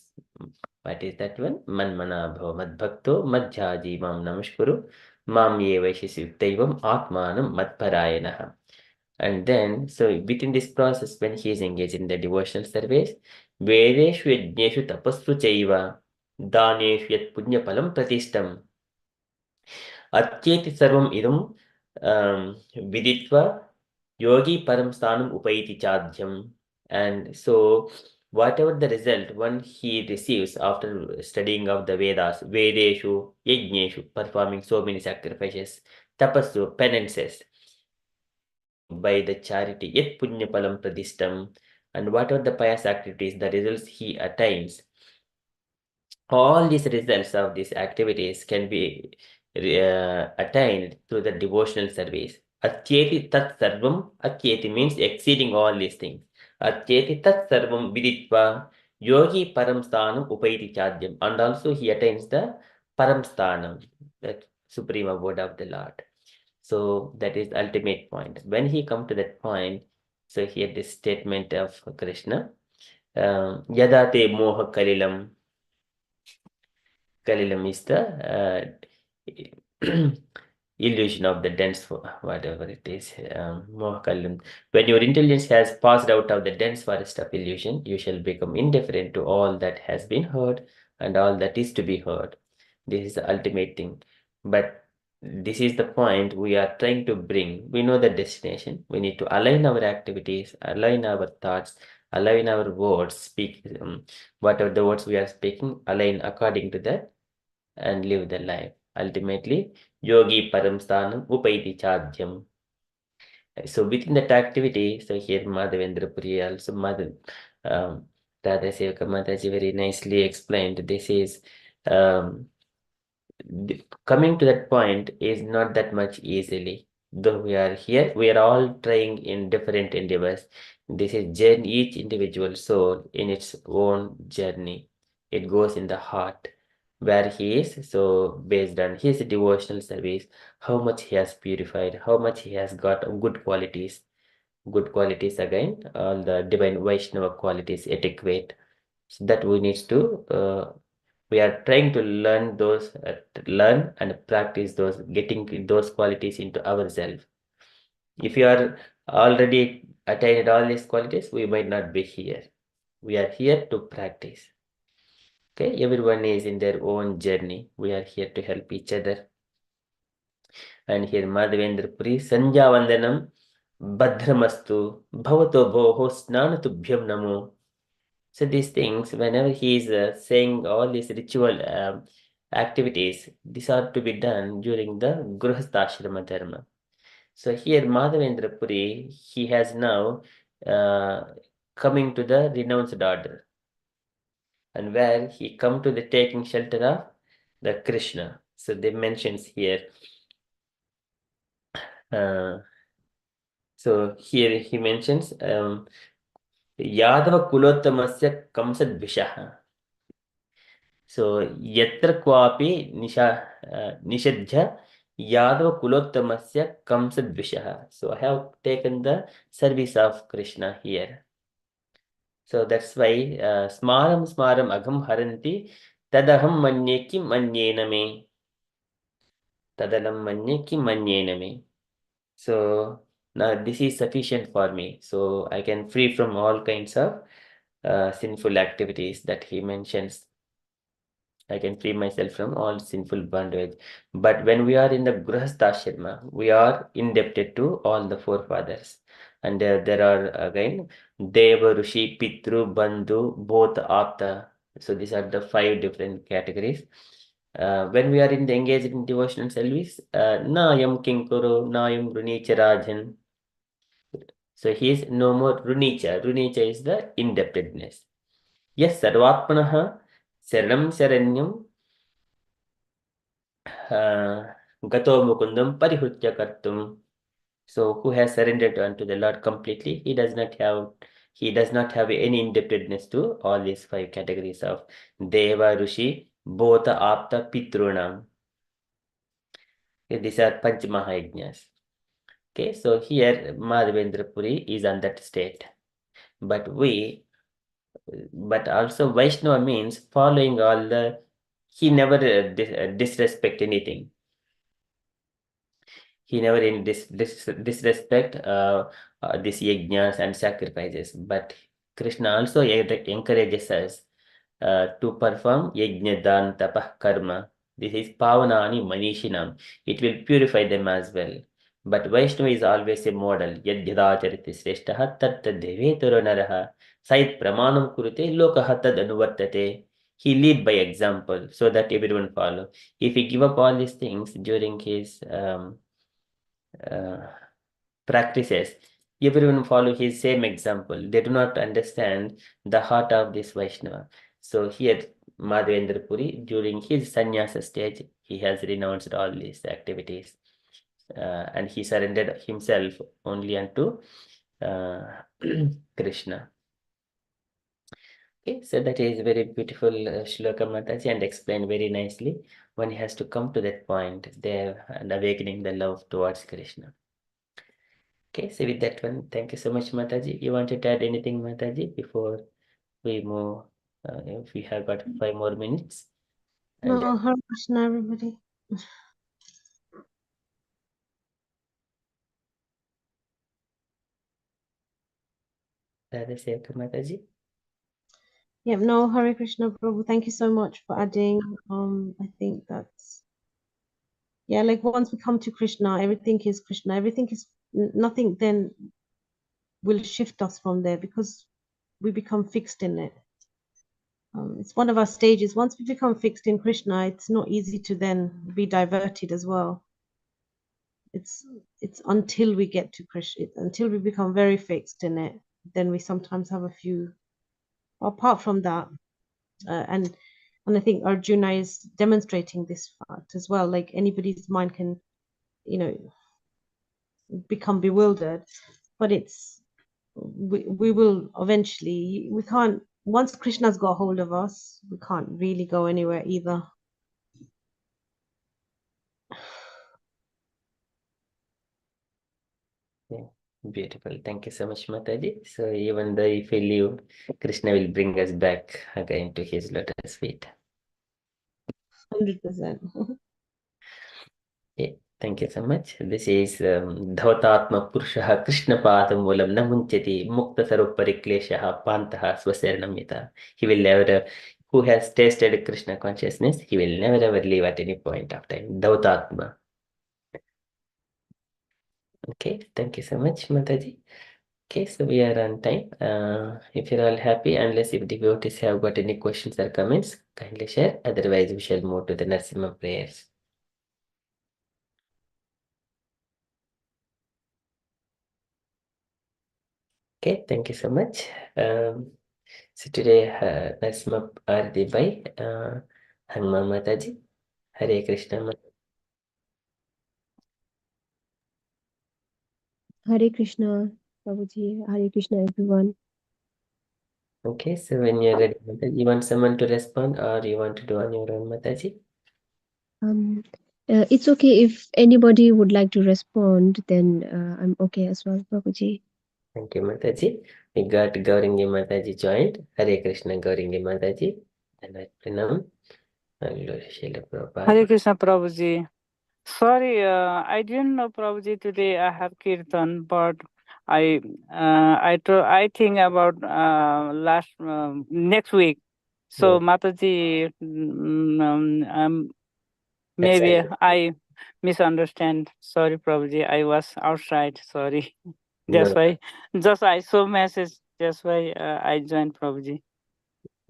What is that one? Manmana bhava madbhakto madhyaji mam namaskuru mam yevaishisi yuktaivam atmanam madparayanaha. And then, so within this process, when he is engaged in the devotional service, Vedeshu yajneshu tapassu chaiva daneshu yat punya palam pratistam atyeti sarvam idam viditva yogi param sthanam upaiti chadhyam. And so, whatever the result one he receives after studying of the Vedas, Vedeshu, Yajneshu, performing so many sacrifices, tapassu, penances, by the charity, yet punya palam pradishtam, and whatever the pious activities, the results he attains, all these results of these activities can be attained through the devotional service. Atyeti tat sarvam, atyeti means exceeding all these things. Atyeti tat sarvam viditva, Yogi Paramsthanam Upaiti Chadyam. And also he attains the Paramsthanam, that supreme abode of the Lord. So that is ultimate point. When he come to that point, so here this statement of Krishna, Yadate Moha Kalilam. Kalilam is the illusion of the dense, whatever it is. Moha Kalilam. When your intelligence has passed out of the dense forest of illusion, you shall become indifferent to all that has been heard and all that is to be heard. This is the ultimate thing. But this is the point we are trying to bring. We know the destination. We need to align our activities, align our thoughts, align our words, speak whatever the words we are speaking, align according to that and live the life. Ultimately, yogi paramsthanam upaiti chadyam. So within that activity, so here Madhavendra Puri also RadhaSevika Mataji very nicely explained. This is coming to that point is not that much easily. Though we are here, we are all trying in different endeavors. This is journey, each individual soul in its own journey. It goes in the heart where he is. So based on his devotional service, how much he has purified, how much he has got good qualities. Good qualities again, all the divine Vaishnava qualities adequate. So that we need to we are trying to learn those, learn and practice those, getting those qualities into ourselves. If you are already attained all these qualities, we might not be here. We are here to practice. Okay, everyone is in their own journey. We are here to help each other. And here Madhavendra Puri, Sanja Vandanam, Bhadramastu, Bhavato Bhoho, Snanatubhyam Namo. So these things, whenever he is saying all these ritual activities, these are to be done during the Grihastha Dharma. So here Madhavendra Puri, he has now coming to the renounced order, and where he come to the taking shelter of the Krishna. So they mentions here. So here he mentions Yadava Kulottamasya Kamsad Vishaha. So yatra kwapi nishadhya Yadava Kulottamasya Kamsad Vishaha. So I have taken the service of Krishna here. So that's why smaram agam haranti tadaham manye ki manyena me. Tadaham manye ki manyena me. So now this is sufficient for me. So I can free from all kinds of sinful activities that he mentions. I can free myself from all sinful bondage. But when we are in the Grihastha, we are indebted to all the forefathers. And there are again Deva, Rishi, Pitru, Bandhu, both Apta. So these are the 5 different categories. When we are engaged in devotional service, Nayam Kinkuru, Nayam Runicha Rajan. So he is no more Runicha. Runicha is the indebtedness. Yes, Sarvatmanaha, Saranam Saranyam, Gato Mukundam Parihutya Kartum. So who has surrendered unto the Lord completely, he does not have any indebtedness to all these 5 categories of Deva, Rishi, Bhota, Apta, Pitrunam. Okay, these are Panch Mahayajnas. Okay, so here Madhavendra Puri is on that state. But also Vaishnava means following all the, he never disrespect anything. He never in disrespect these yajnas and sacrifices. But Krishna also encourages us to perform yajna, dan, tapah, karma. This is pavanani manishinam. It will purify them as well. But Vaishnava is always a model. Yadhyadachariti sreshtaha tat devetaro naraha sait pramanam kurute lokaha tad anuvartate. He lead by example so that everyone follow. If he give up all these things during his practices, everyone follow his same example. They do not understand the heart of this Vaishnava. So here Madhavendra Puri, during his sannyasa stage, he has renounced all these activities and he surrendered himself only unto Krishna. Okay, so that is very beautiful shloka, Mataji, and explained very nicely. One has to come to that point there and awakening the love towards Krishna. Okay, so with that one, thank you so much, Mataji. You wanted to add anything, Mataji, before we move? If we have got 5 more minutes. And No, Hare Krishna, everybody. RadhaSevika, Mataji. Yeah, no, Hare Krishna, Prabhu. Thank you so much for adding. I think that's, yeah, like once we come to Krishna, everything is Krishna. Everything is nothing then will shift us from there because we become fixed in it. It's one of our stages. Once we become fixed in Krishna, it's not easy to then be diverted as well. It's until we get to Krishna, until we become very fixed in it, then we sometimes have a few. Apart from that, and I think Arjuna is demonstrating this fact as well. Like anybody's mind can, become bewildered, but we will eventually. We can't, once Krishna's got hold of us, we can't really go anywhere either. Yeah, beautiful. Thank you so much, Mataji. So even though if we leave, Krishna will bring us back again to his lotus feet. 100%. Yeah, thank you so much. This is Dhavatatma Purushaha Krishna Padamulam Namunchati Mukta Saruparikleshaha Pantaha Swasernamita. He will never, who has tasted Krishna consciousness, he will never ever leave at any point of time. Dhavatatma. Okay, thank you so much, Mataji. Okay, so we are on time. If you're all happy, unless if devotees have got any questions or comments, kindly share. Otherwise, we shall move to the Narasimha prayers. Okay, thank you so much. So today, Narasimha Arati by Hangma Mataji. Hare Krishna Mataji. Hare Krishna, Prabhuji. Hare Krishna, everyone. Okay, so when you're ready, Mataji, you want someone to respond or you want to do on your own, Mataji? It's okay if anybody would like to respond, then I'm okay as well, Prabhuji. Thank you, Mataji. We got Gauringi Mataji joined. Hare Krishna Gauringi Mataji. And I pranam. Hallelujah, Srila Prabhupada. Hare Krishna Prabhuji. Sorry, I didn't know Prabhuji today I have kirtan, but I think about last next week. So Yeah, Mataji, that's maybe right. I misunderstand. Sorry, Prabhuji. I was outside. Sorry. That's No, why. Just I saw message. That's why I joined Prabhuji.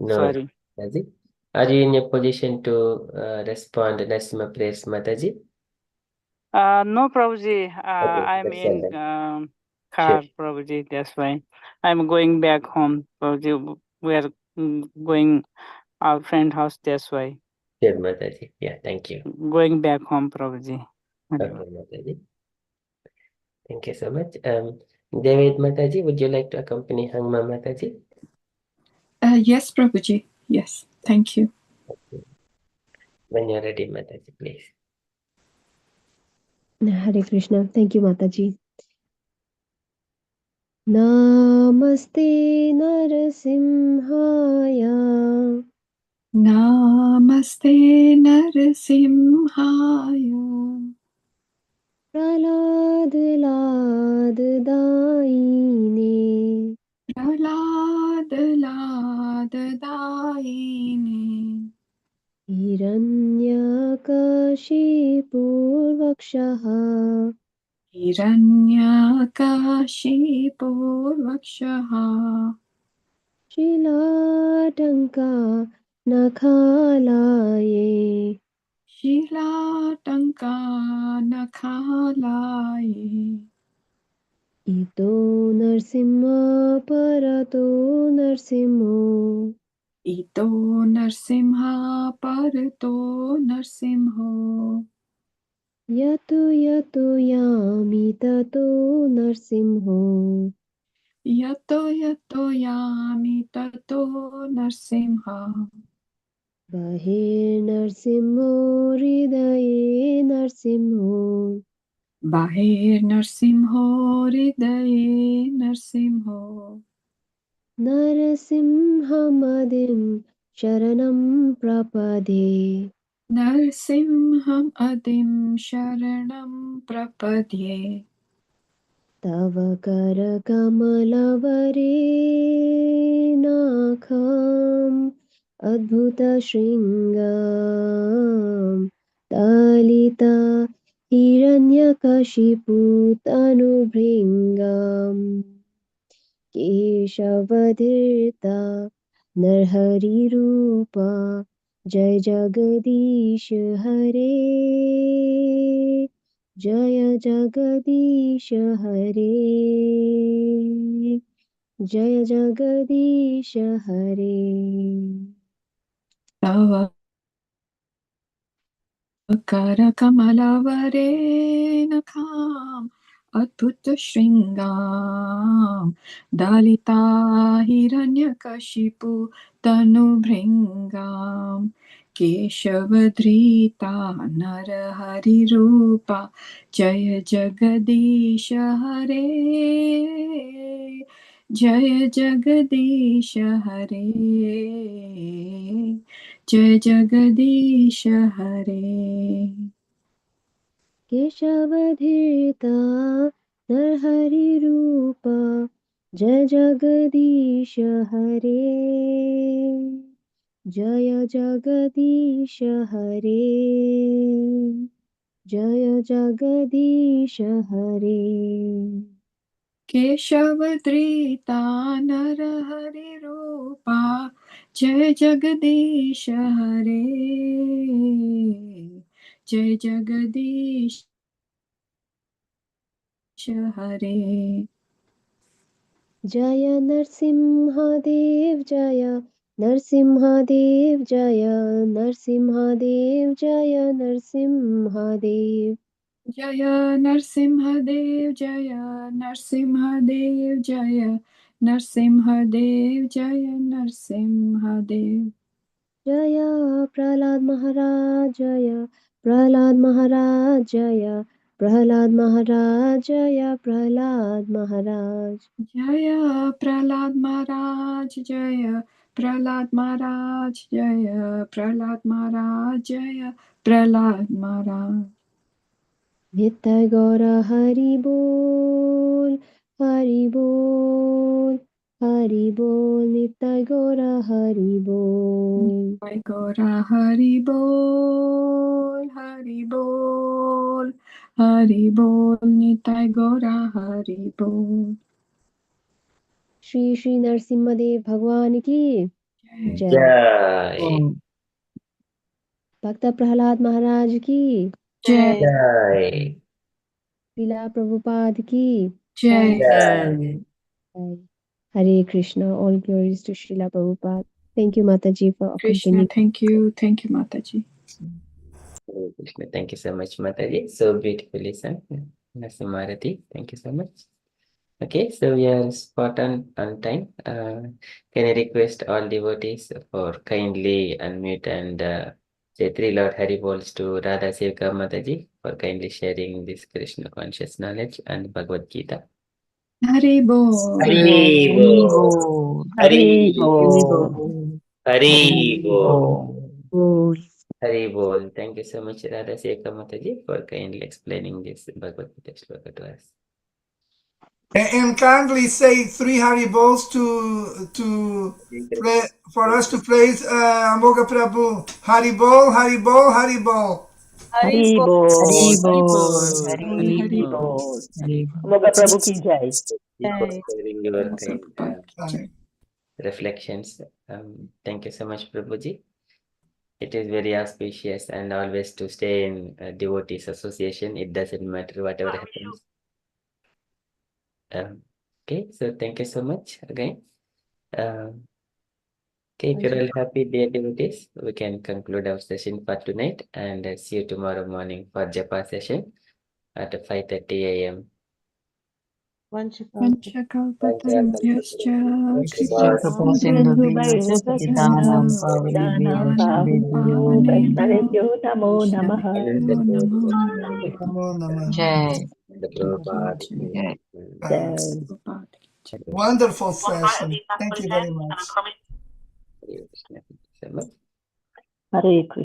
no, Sorry. Mataji. Are you in a position to respond to Narasimha prayers, Mataji? No, Prabhuji. Okay, I'm that's all in right. Sure, car, Prabhuji. That's why I'm going back home, Prabhuji. We are going our friend house. That's why sure, Mataji. Yeah, thank you. going back home, Prabhuji. Okay, Mataji. Thank you so much. David Mataji, would you like to accompany Hangma Mataji? Yes, Prabhuji. Yes, thank you. When you're ready, Mataji, please. Hare Krishna. Thank you, Mataji. Namaste Narasimhaya Namaste Narasimhaya Pralad Lad Daine Prahlad Daine Hiranyakashipurvakshaha Hiranyakashipurvakshaha Shilatanka Nakhalaye Shilatanka Nakhalaye Ito Narsimha Parato Narsimho Ito Narsimha Parato Narsimho Yatu Yatu Yami Tato Narsimho Yato yato yami tato narsimha. Bahirnarsimho hridaye narsimho. Bahir narsimho hridaye narsimho. Narasimhamadim sharanam prapade. Narsimham adim sharanam prapadye. Tava karakamalavare nakham adbhuta shringam talita hiranyakashipu tanubhringam केशवधीर्ता नरहरिरूपा जय जगदीश हरे जय जगदीश हरे जय जगदीश हरे Tava Karakamalavarenakam Adbhuta Shringam Dalita Hiranyakashipu Tanubhringam Keshavadrita Narahari Rupa Jaya Jagadisha Hare Jaya Jagadisha Hare Jai Jagadish Hare. केशवधीर्ता नरहरिरूपा जय जगदीश हरे जय जगदीश हरे जय जगदीश हरे Keshavadrita Narahari Rupa Jai Jagadish Hare Jai Jagadish Hare जय नरसिंहदेव जय नरसिंहदेव जय नरसिंहदेव जय Narasimhadeva Jaya Narsimhadev Jaya Narsimhadev Jaya Narsimhadev Jaya Narsimhadev जय प्रहलाद महाराज जय प्रहलाद महाराज जय प्रहलाद महाराज जय प्रहलाद महाराज Jaya Prahlad Maharaj Jaya Prahlad Maharaj Jaya Prahlad Maharaj Jaya Prahlad Maharaj नित्य गौर हरि बोल हरि बोल हरि बोल नित्य गौर हरि बोल Jai Gora Hari Bol Hari Bol Hari Bol Nitai Gora Hari Bol Shri Shri Narasimhadeva भगवान की Jai जय Jai. भक्त प्रहलाद महाराज की Jai Jai. लीला प्रभुपाद की Jai Jai. जय। Hare Krishna, all glories to Srila Prabhupada. Thank you, Mataji, for Krishna. accompanying. Thank you Mataji. Hare Krishna. Thank you so much, Mataji. So beautifully sung. Narasimharati. Thank you so much. Okay, so we are spot on time. Can I request all devotees for kindly unmute and say three Lord Hari Bols to RadhaSevika Mataji for kindly sharing this Krishna conscious knowledge and Bhagavad Gita. Hari Bol Hari Bol. Hari Hari Bol. Bol. Hari Bol. Bol. Hari Bol. Thank you so much, RadhaSevika Mataji, for kindly explaining this Bhagavad Gita shloka to us. And kindly say 3 Haribols to pray, for us to praise Amoga Prabhu. Haribol, Haribol, Haribol. Hari Bol. Hari Hari Bol. Bol. Hari Hari Bol. Bol. Moga Prabhu ki jai. For Jai. sharing your kind Prabhupada ki jai. reflections. Thank you so much, Prabhuji. It is very auspicious and always to stay in devotees association. It doesn't matter whatever happens. Okay, so thank you so much again. Okay, if you're all happy, dear devotees, we can conclude our session for tonight and see you tomorrow morning for Japa session at 5:30 a.m. Vanchakalpatarubhyascha Krishna kripa Kripa Sindhu Pranam Pranam Pavanebhyo Namo Namaha. Namo Namah. Jai. The Prabhupada ki Jai. Jai. Wonderful session. Thank you very much. Hare Krishna. Hare Krishna.